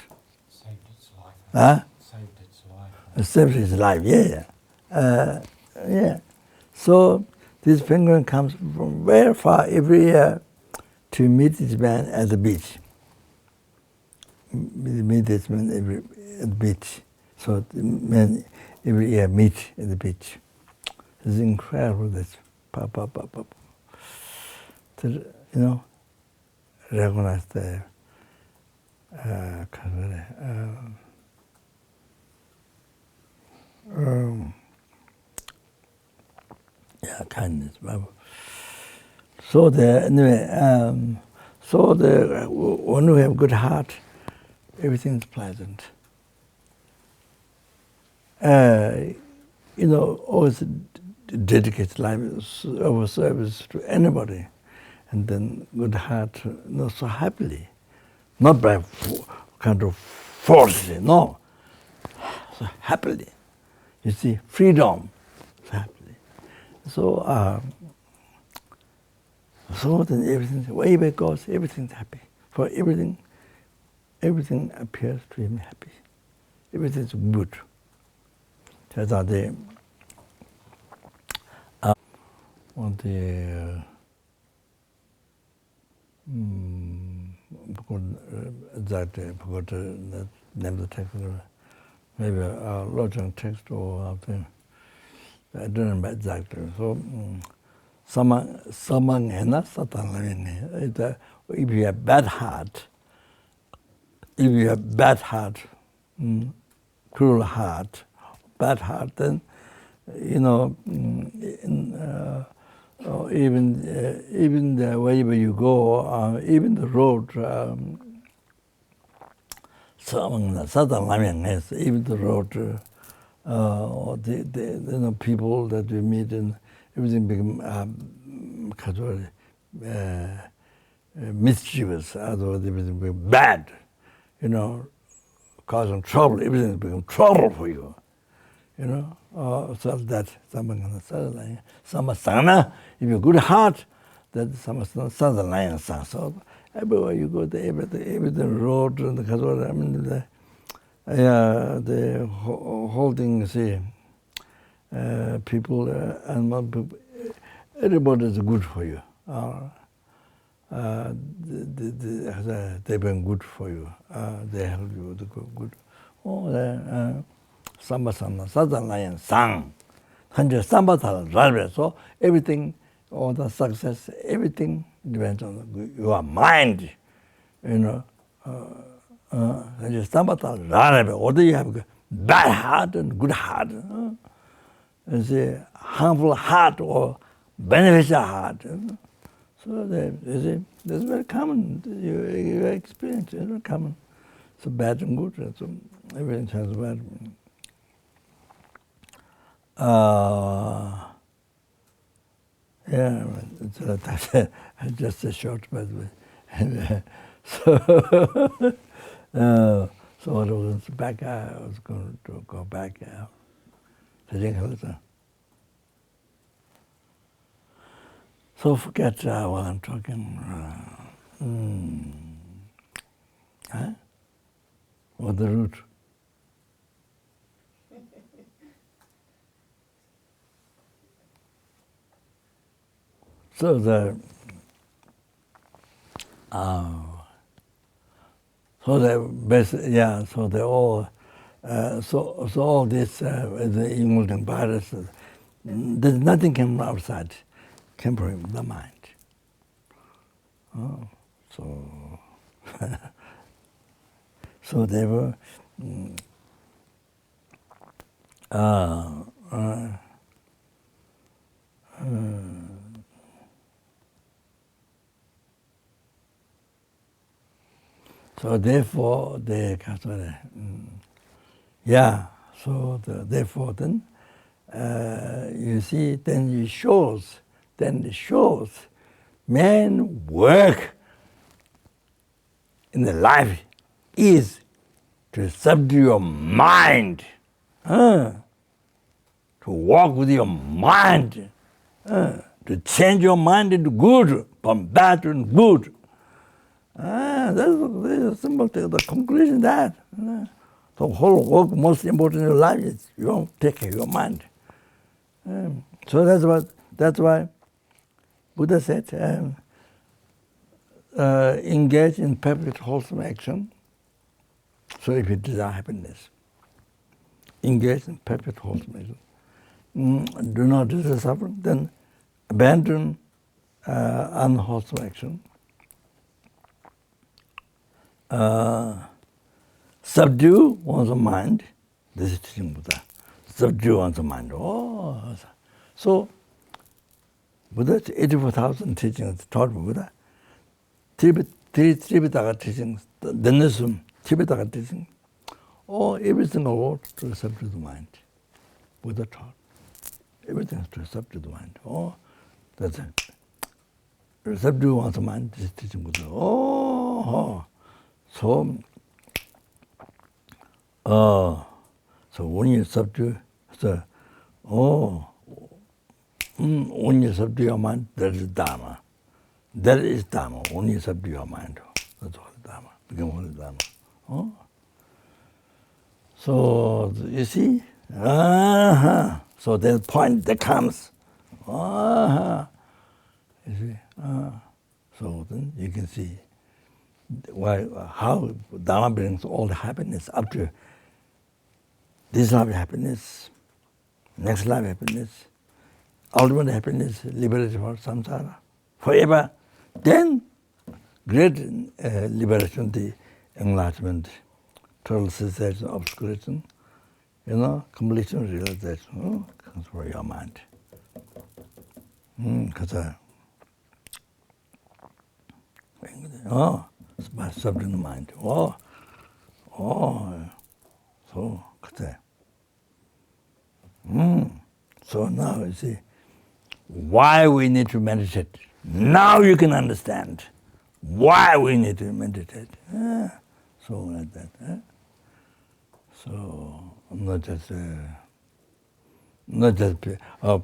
[SPEAKER 4] Saved its life.
[SPEAKER 2] Huh?
[SPEAKER 4] Saved its life.
[SPEAKER 2] Saved his life, yeah. Yeah. So this penguin comes from very far every year to meet this man at the beach. Meet this man at the beach. So the men every year meet at the beach. It's incredible, this pop. To, recognize the kindness. So anyway, when we have good heart, everything's pleasant. Always dedicate life of service to anybody, and then good heart, so happily, not by kind of force, no, so happily. You see, freedom, so happily. So then everything, wherever it goes, everything's happy. For everything appears to him happy. Everything's good. That's how they on the forgot the name of the text, maybe a long text or something. I don't remember exactly. So samang hena satan. If you have bad heart, cruel heart, bad heart, then even the wherever you go, even the road, even the road, the people that we meet, and everything become mischievous, otherwise everything become bad, causing trouble. Everything become trouble for you. So that samasana, if you're good heart, that samasana. So everywhere you go, everything road and the Kazora, the holding, people, animal people, everybody is good for you. they've been good for you. They help you with the good. Oh, samba sadhana sang. Samba so everything, all the success, everything depends on your mind. You know, whether you have a bad heart and good heart, is a harmful heart or beneficial heart. So that's very common. You experience it, very common. So bad and good. So everything has bad. Yeah, it's just a short, but so I was back. I was going to go back. So forget what I'm talking. What the root? So so they all, so all this, the emerging virus, there's nothing came from outside, came from the mind. Oh, so, so they were, so therefore they, so therefore then, you see, then it shows, man work in the life is to subdue your mind, to walk with your mind, to change your mind into good, from bad to good. That's a simple thing. The conclusion that the whole work, most important in your life is you don't take care of your mind. So that's why Buddha said, engage in perfect wholesome action. So if you desire happiness, engage in perfect wholesome action. Do not desire suffering, then abandon unwholesome action. Subdue one's mind. This is teaching Buddha. Subdue one's mind. Oh, so Buddha's 84,000 teachings taught Buddha. Tripitaka teachings, the Nisum, Tripitaka teachings. Oh, every single word to subdue the mind. Buddha taught. Everything is to subdue the mind. Oh, that's it. Subdue one's mind. This is teaching Buddha. Oh. So when you subdue, when you subdue your mind, that is Dharma. That is Dharma. When you subdue your mind, that's all Dharma. Become holy Dharma. Oh. So you see, so the point that comes. You see, so then you can see how Dharma brings all the happiness up to this life happiness, next life happiness, ultimate happiness, liberation from samsara, forever. Then great liberation, the enlightenment, total cessation, obscuration, completion, realization comes from your mind. It's by subduing the mind. So, so now you see why we need to meditate. Now you can understand why we need to meditate. So like that. So not just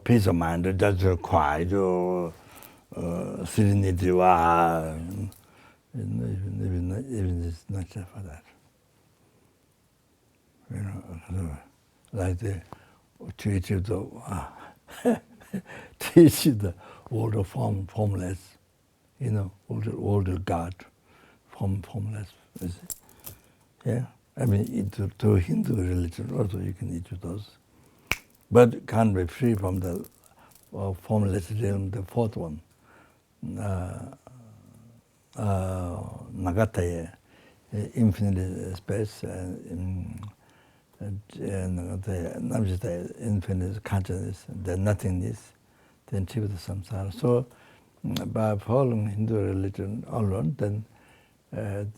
[SPEAKER 2] peace of mind, just quiet or serenity. Even it's not just for that. Like the teach the world of formless, older God, formless. Yeah, I mean, to Hindu religion also you can eat those, but can't be free from the formless realm, the fourth one. Nagataya, infinite space, infinite consciousness, the nothingness, then achieve the samsara. So, by following Hindu religion alone, then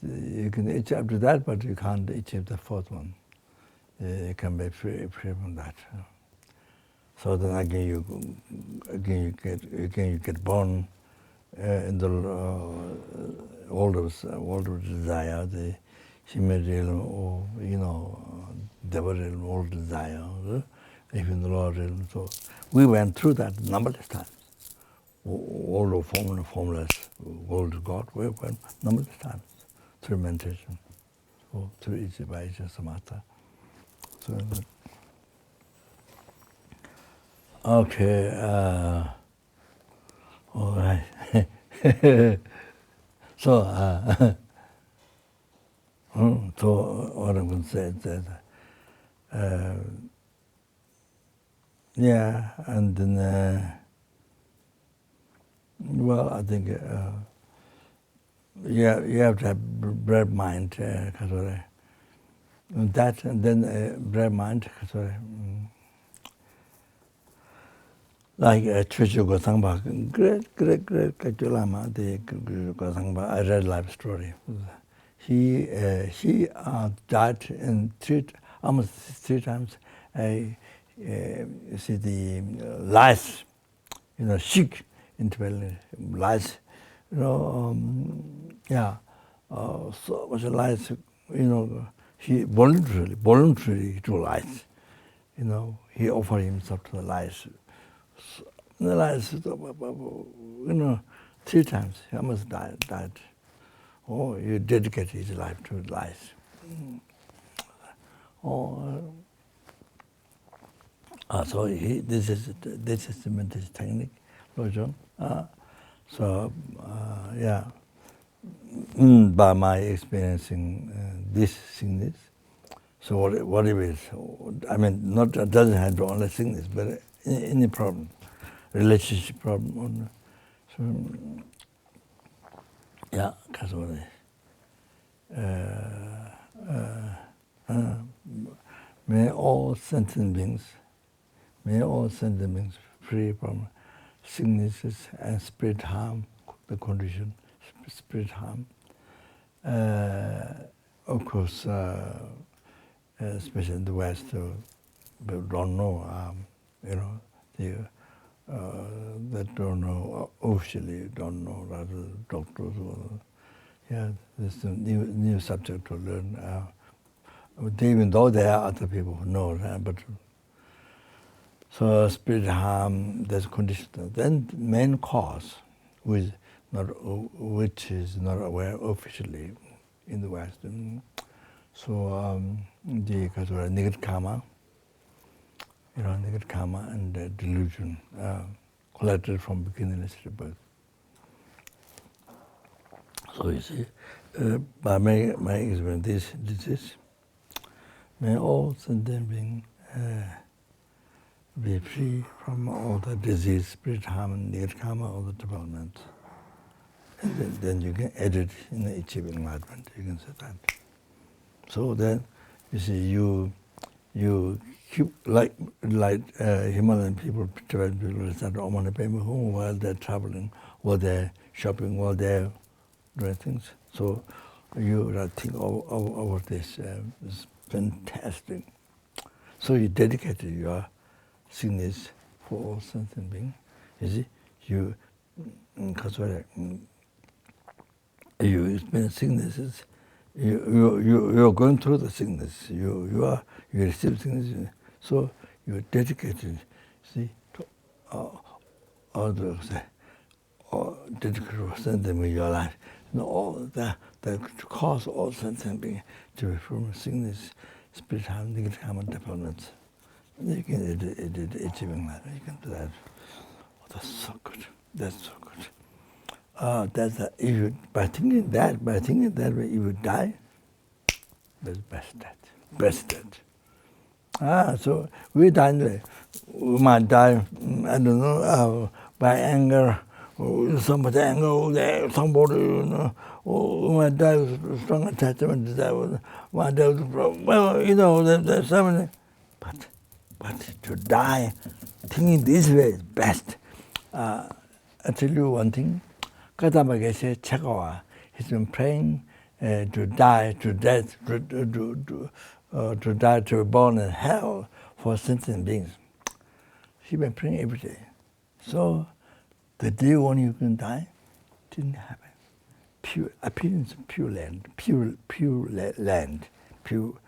[SPEAKER 2] you can achieve up to that, but you can't achieve the fourth one. You can be free from that. So then again you get born in the world of desire, the human realm, or devil realm, world desire, even the Lord realm. So we went through that numberless times. World of formless, world of God. We went numberless times through meditation, or through by samatha. So. Okay. All right. So, so what I'm going to say is that, yeah, and then, well, I think, yeah, you have to have bread mind, that, and then bread mind, like Treasure Gosangpa, great Lama, the Gosangpa, I read life story. He died in almost three times. I see the lice, sick into lice, yeah, so much lice, he voluntarily to lice, he offered himself to the lice. The lice, three times he almost died. Oh, he dedicated his life to lice. So this is the meditation technique, Lojong. So yeah, by my experiencing this sickness. So what it is, I mean, not doesn't have to only sickness, but any problem, relationship problem. So yeah, that's what it is. May all sentient beings free from sicknesses and spirit harm, the condition, spirit harm. Of course, especially in the West, people don't know, that don't know, officially don't know, rather doctors or, yeah, this is a new subject to learn. Even though there are other people who know, but so spirit harm, there's condition. Then the main cause, which is not aware officially in the West. So the negative karma, negative karma and delusion collected from beginningless rebirth. So you see, by my experience, this is, may all sentient beings be free from all the disease, spirit harm, and negative karma, all the development. And then you can edit in achieving enlightenment. You can say that. So then, you see, you keep like Himalayan people, Tibetan people, while they're traveling, while they're shopping, while they're doing things. So you think over this. It's fantastic. So you dedicated your sickness for all sentient beings. You see, you experience sicknesses. You're going through the sickness. You receive sickness. So you're dedicated. See, to all the dedicated to sentient being in your life. All that cause all sentient beings to be from sickness, spirit harm, negative harm, and development. You can achieving that. You can do that. Oh, that's so good. That's so good. By thinking that way, you would die. That's best death. Best death. So we die. We might die. I don't know by anger. Or somebody anger. Somebody, we might die with strong attachment to that. Might die with, well, there's so many. But to die, thinking this way is best. I tell you one thing. Kadamba Geshe Chekawa, he's been praying to die, to death, to die, to be born in hell for sentient beings. He's been praying every day. So the day when you can die, didn't happen. Pure appearance of pure land, pure land, pure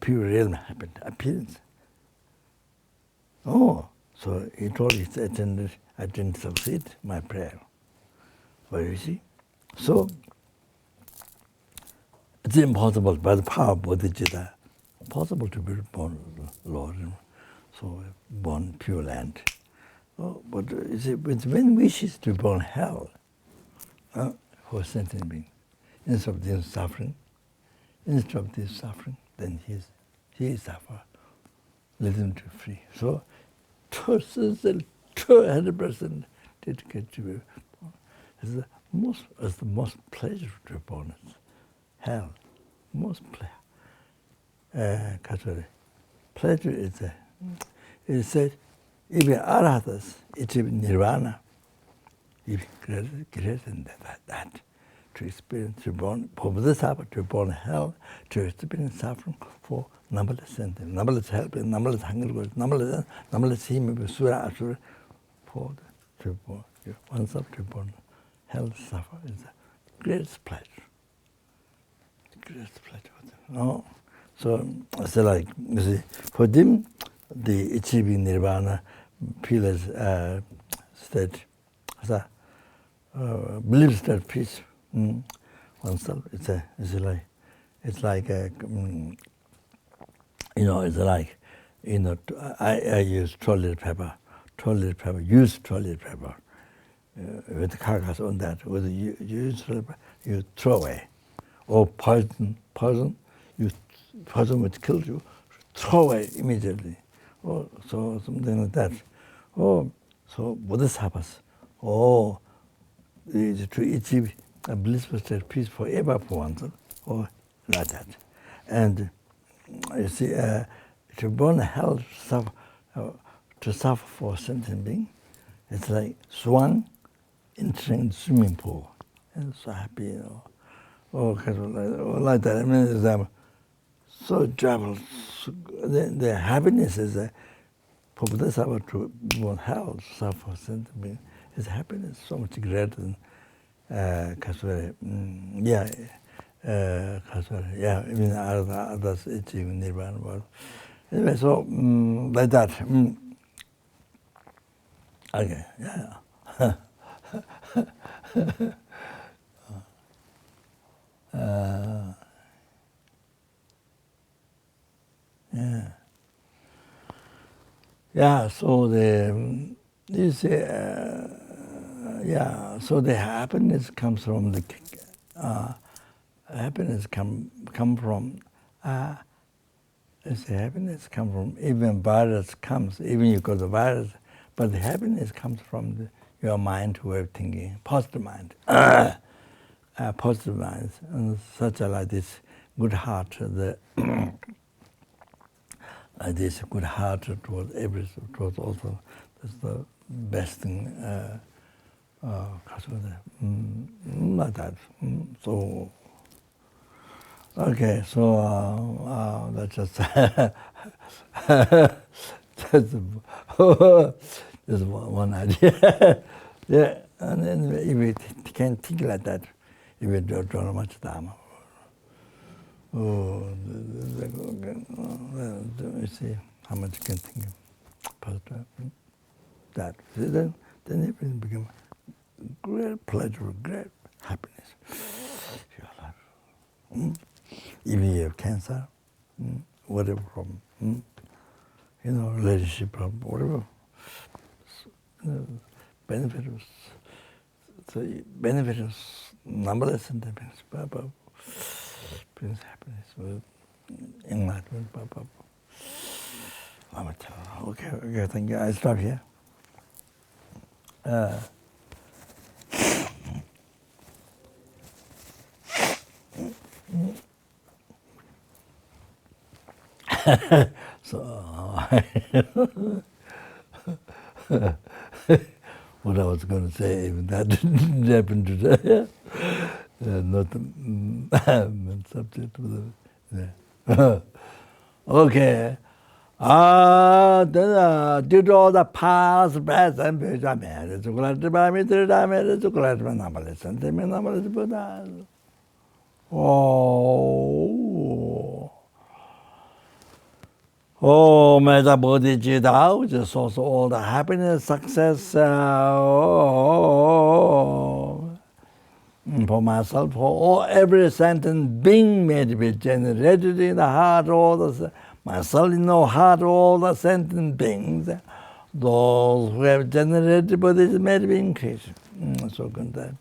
[SPEAKER 2] realm happened. Appearance. Oh, so he told his attendant, I didn't succeed my prayer. But you see, so it's impossible by the power of Bodhicitta, possible to be born Lord, so born pure land. Oh, but you see, when wishes to be born hell for sentient being, instead of this suffering, then he suffer, let him to free. So, 200% dedicated to be born. It's the most pleasure to be born. Hell, most pleasure. Pleasure is it says, even arahats, it's even nirvana. Even greater than that. To experience, to be born, to be born hell, to experience suffering for numberless sentence, numberless help, numberless hunger, numberless him, sura, asura, to be born, oneself to be born. Hell suffer is the greatest pleasure. The greatest pleasure. No. So like, you see, for them, the achieving nirvana, peerless state, belief state, peace, oneself. It's like it's like I use 12 little pepper, use 12 little pepper. With the carcass on that, with you throw away, or poison, poison which kills you, throw away immediately, or so something like that. Oh, so bodhisattvas, to achieve a blissful state, peace forever for oneself, or like that. And you see, to burn hell, to suffer for a sentient being, it's like swan entering the swimming pool. And so happy, like that. I mean, it's so joyful. The happiness is for Bodhisattva to burn hell, to suffer for sentient being. His happiness is so much greater than Kaswari. Even others achieving nirvana. But anyway, so like that. Okay, yeah. So so the happiness comes from the happiness come from happiness come from even virus comes, even you got the virus, but the happiness comes from your mind way of thinking, positive mind. Positive minds, and such like this good heart, this good heart towards everything, towards also, that's the best thing. Like that. So, okay, so that's just just one idea. Yeah, and then if you can think like that, if you don't know much Dharma. You see how much you can think positive. That. Then everything becomes great pleasure, great happiness. Your life. Even you have cancer, whatever problem, relationship problem, whatever. Benefit of So benefit is numberless and brings happiness with enlightenment. Okay, thank you. I stop here. So what I was going to say, even that didn't happen today. Not the main subject. Okay. Then due to all the past, present, future, marriage, chocolate, marriage, chocolate, numberless, and numberless Buddha. Oh, may the Bodhicitta, which is also all the happiness, success, for myself, for all, every sentient being may be generated in the heart, all the myself in the heart, all the sentient beings, those who have generated Buddhism may be increased. So good.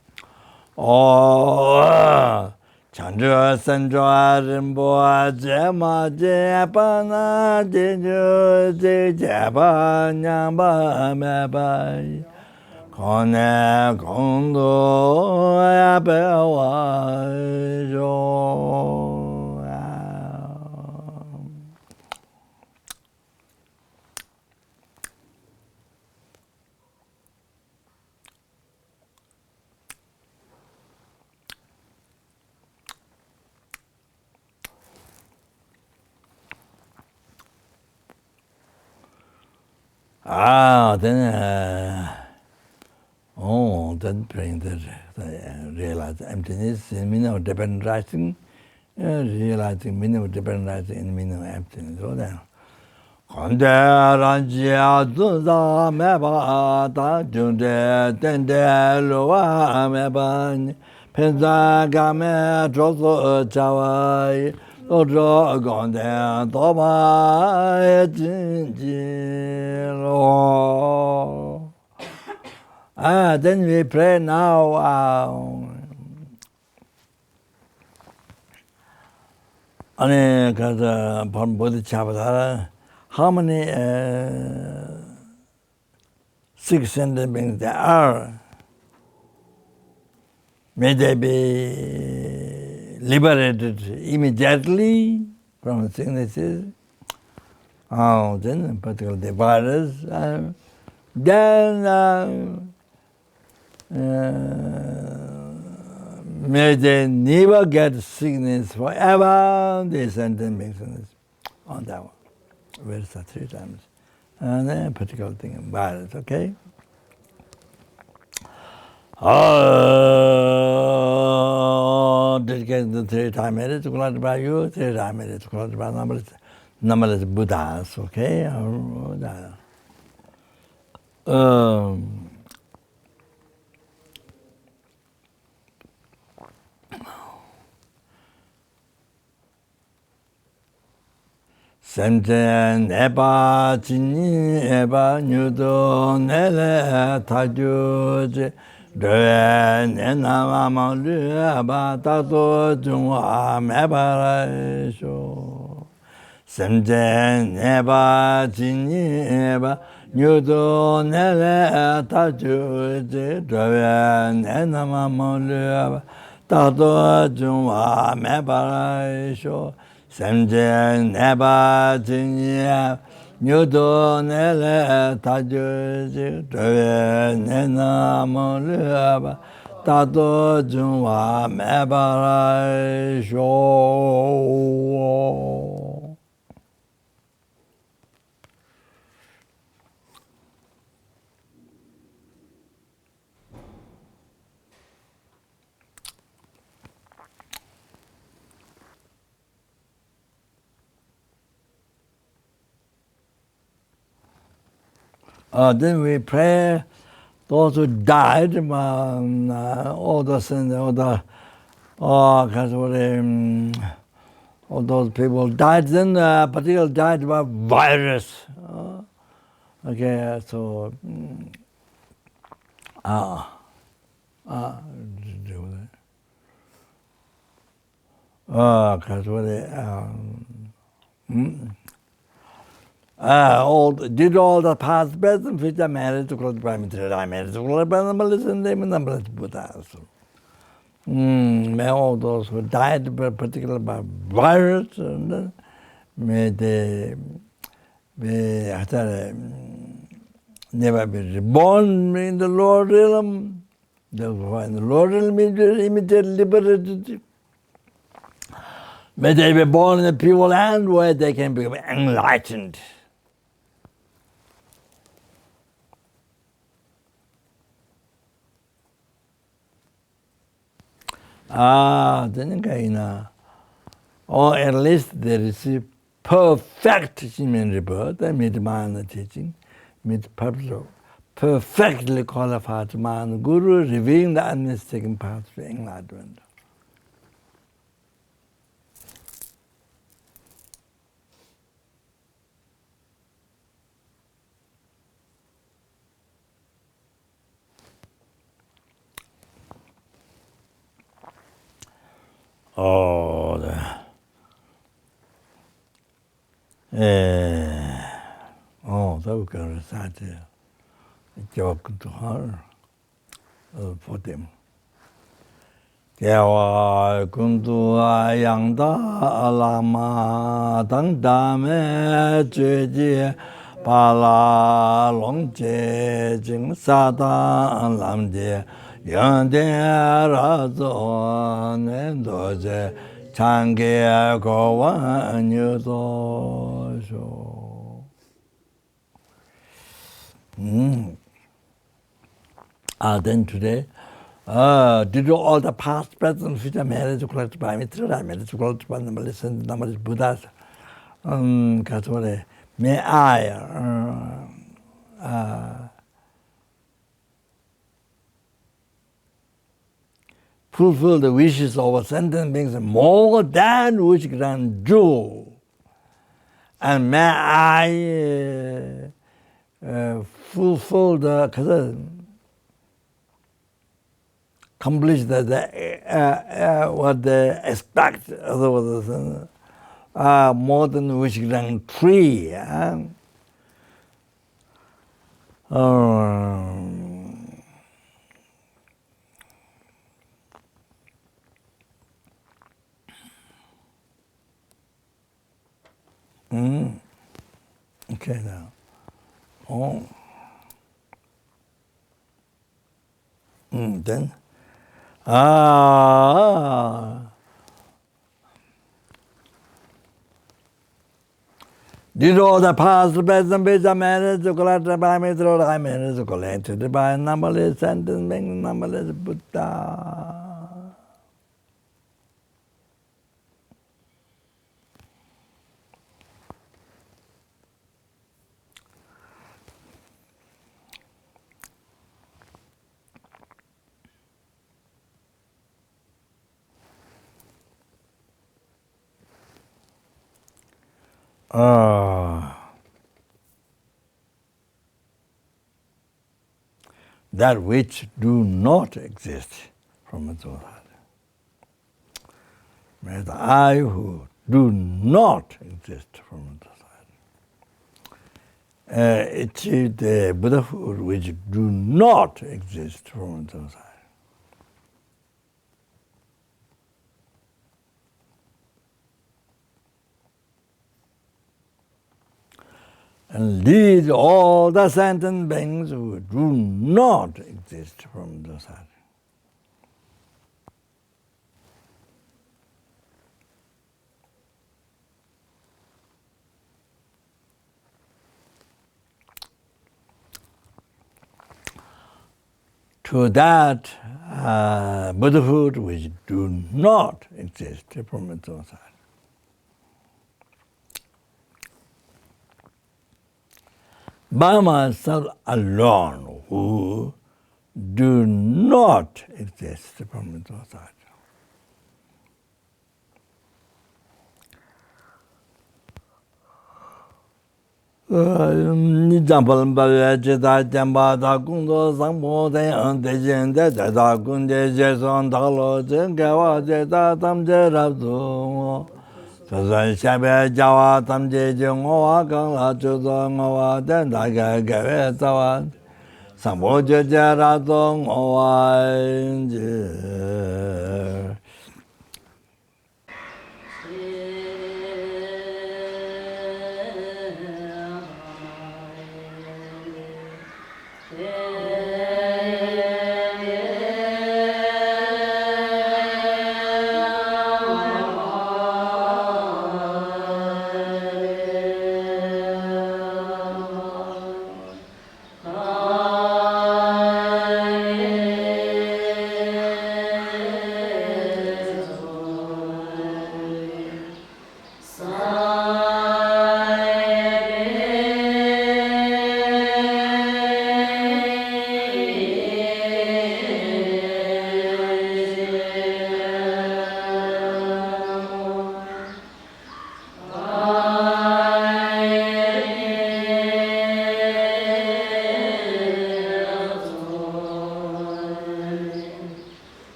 [SPEAKER 2] Oh, Chandra Sandra Rinpoche Geshema Jangchub Gyalmo Kone Kondo then bring the realize emptiness in meaning of dependent rising, realizing meaning of dependent rising in meaning of emptiness. So then, Konderanjia Duza Meba, Junde, Tende, Lua Meba, Penzagame, Troso Chawai, Ojo Gonde, Toma, Jinjiro. Then we pray now. How many six sentient beings there are? May they be liberated immediately from sicknesses. Then particularly the virus. Then may they never get sickness forever. They send them sickness on that one. Where is that 3 times? And then particular thing, virus, okay? Dedicate the 3 times minutes to by you, 3 times minutes to by numberless Buddhas, okay? Semten eba chini eba nyudo nele tajuji dwe nenama malu eba tato jungwa meba raisho. Semten eba chini eba nyudo nele tajuji dwe nenama malu eba tato jungwa meba raisho. Semjen neba jinya nyudo nele tajuji dwe nena moleba tato junwa mebara sho. Then we pray those who died, all the sins, all those people died, then particularly died by virus. Okay, so did all the past, present, future, marriage to close by material, marriage to close by numberless and numberless Buddhas. May all those who died particularly by virus, may they never be reborn in the Lord realm. Those who are in the Lord realm immediately liberated. May they be born in a pure land where they can become enlightened. Or at least they receive perfect human rebirth, meet man teaching, meet purpose of perfectly qualified man, Guru revealing the unmistaken path to enlightenment. So we can recite a joke to her for them. Kya kuntu ayangda Lama dang dame jeje pala longje jing sada lamje yande razo nendoje change gowan yudo sho. Then today, did all the past, present, future marriage collected by Mitra, marriage collected by numberless Buddhas, may I fulfill the wishes of a sentient beings more than which can do, and may I fulfill the accomplish what they expect, more than which can tree. Okay now. Then did all the past, present, future, marriage, collected by Mitra, I marriage, collected by numberless sentence, being numberless Buddha. That which do not exist from the Zopa. Whereas I who do not exist from the Zopa. It is the Buddhahood which do not exist from the Zopa. And lead all the sentient beings who do not exist from the side. To that Buddhahood which do not exist from its own side. By myself alone, who do not exist from its own side. 你讲不能把这大讲把他工作上坡的的现在在他工的街上到了真给我这大他们这老多就算下边叫我他们这就我刚了就说我等大概给早晚上坡就这老多我这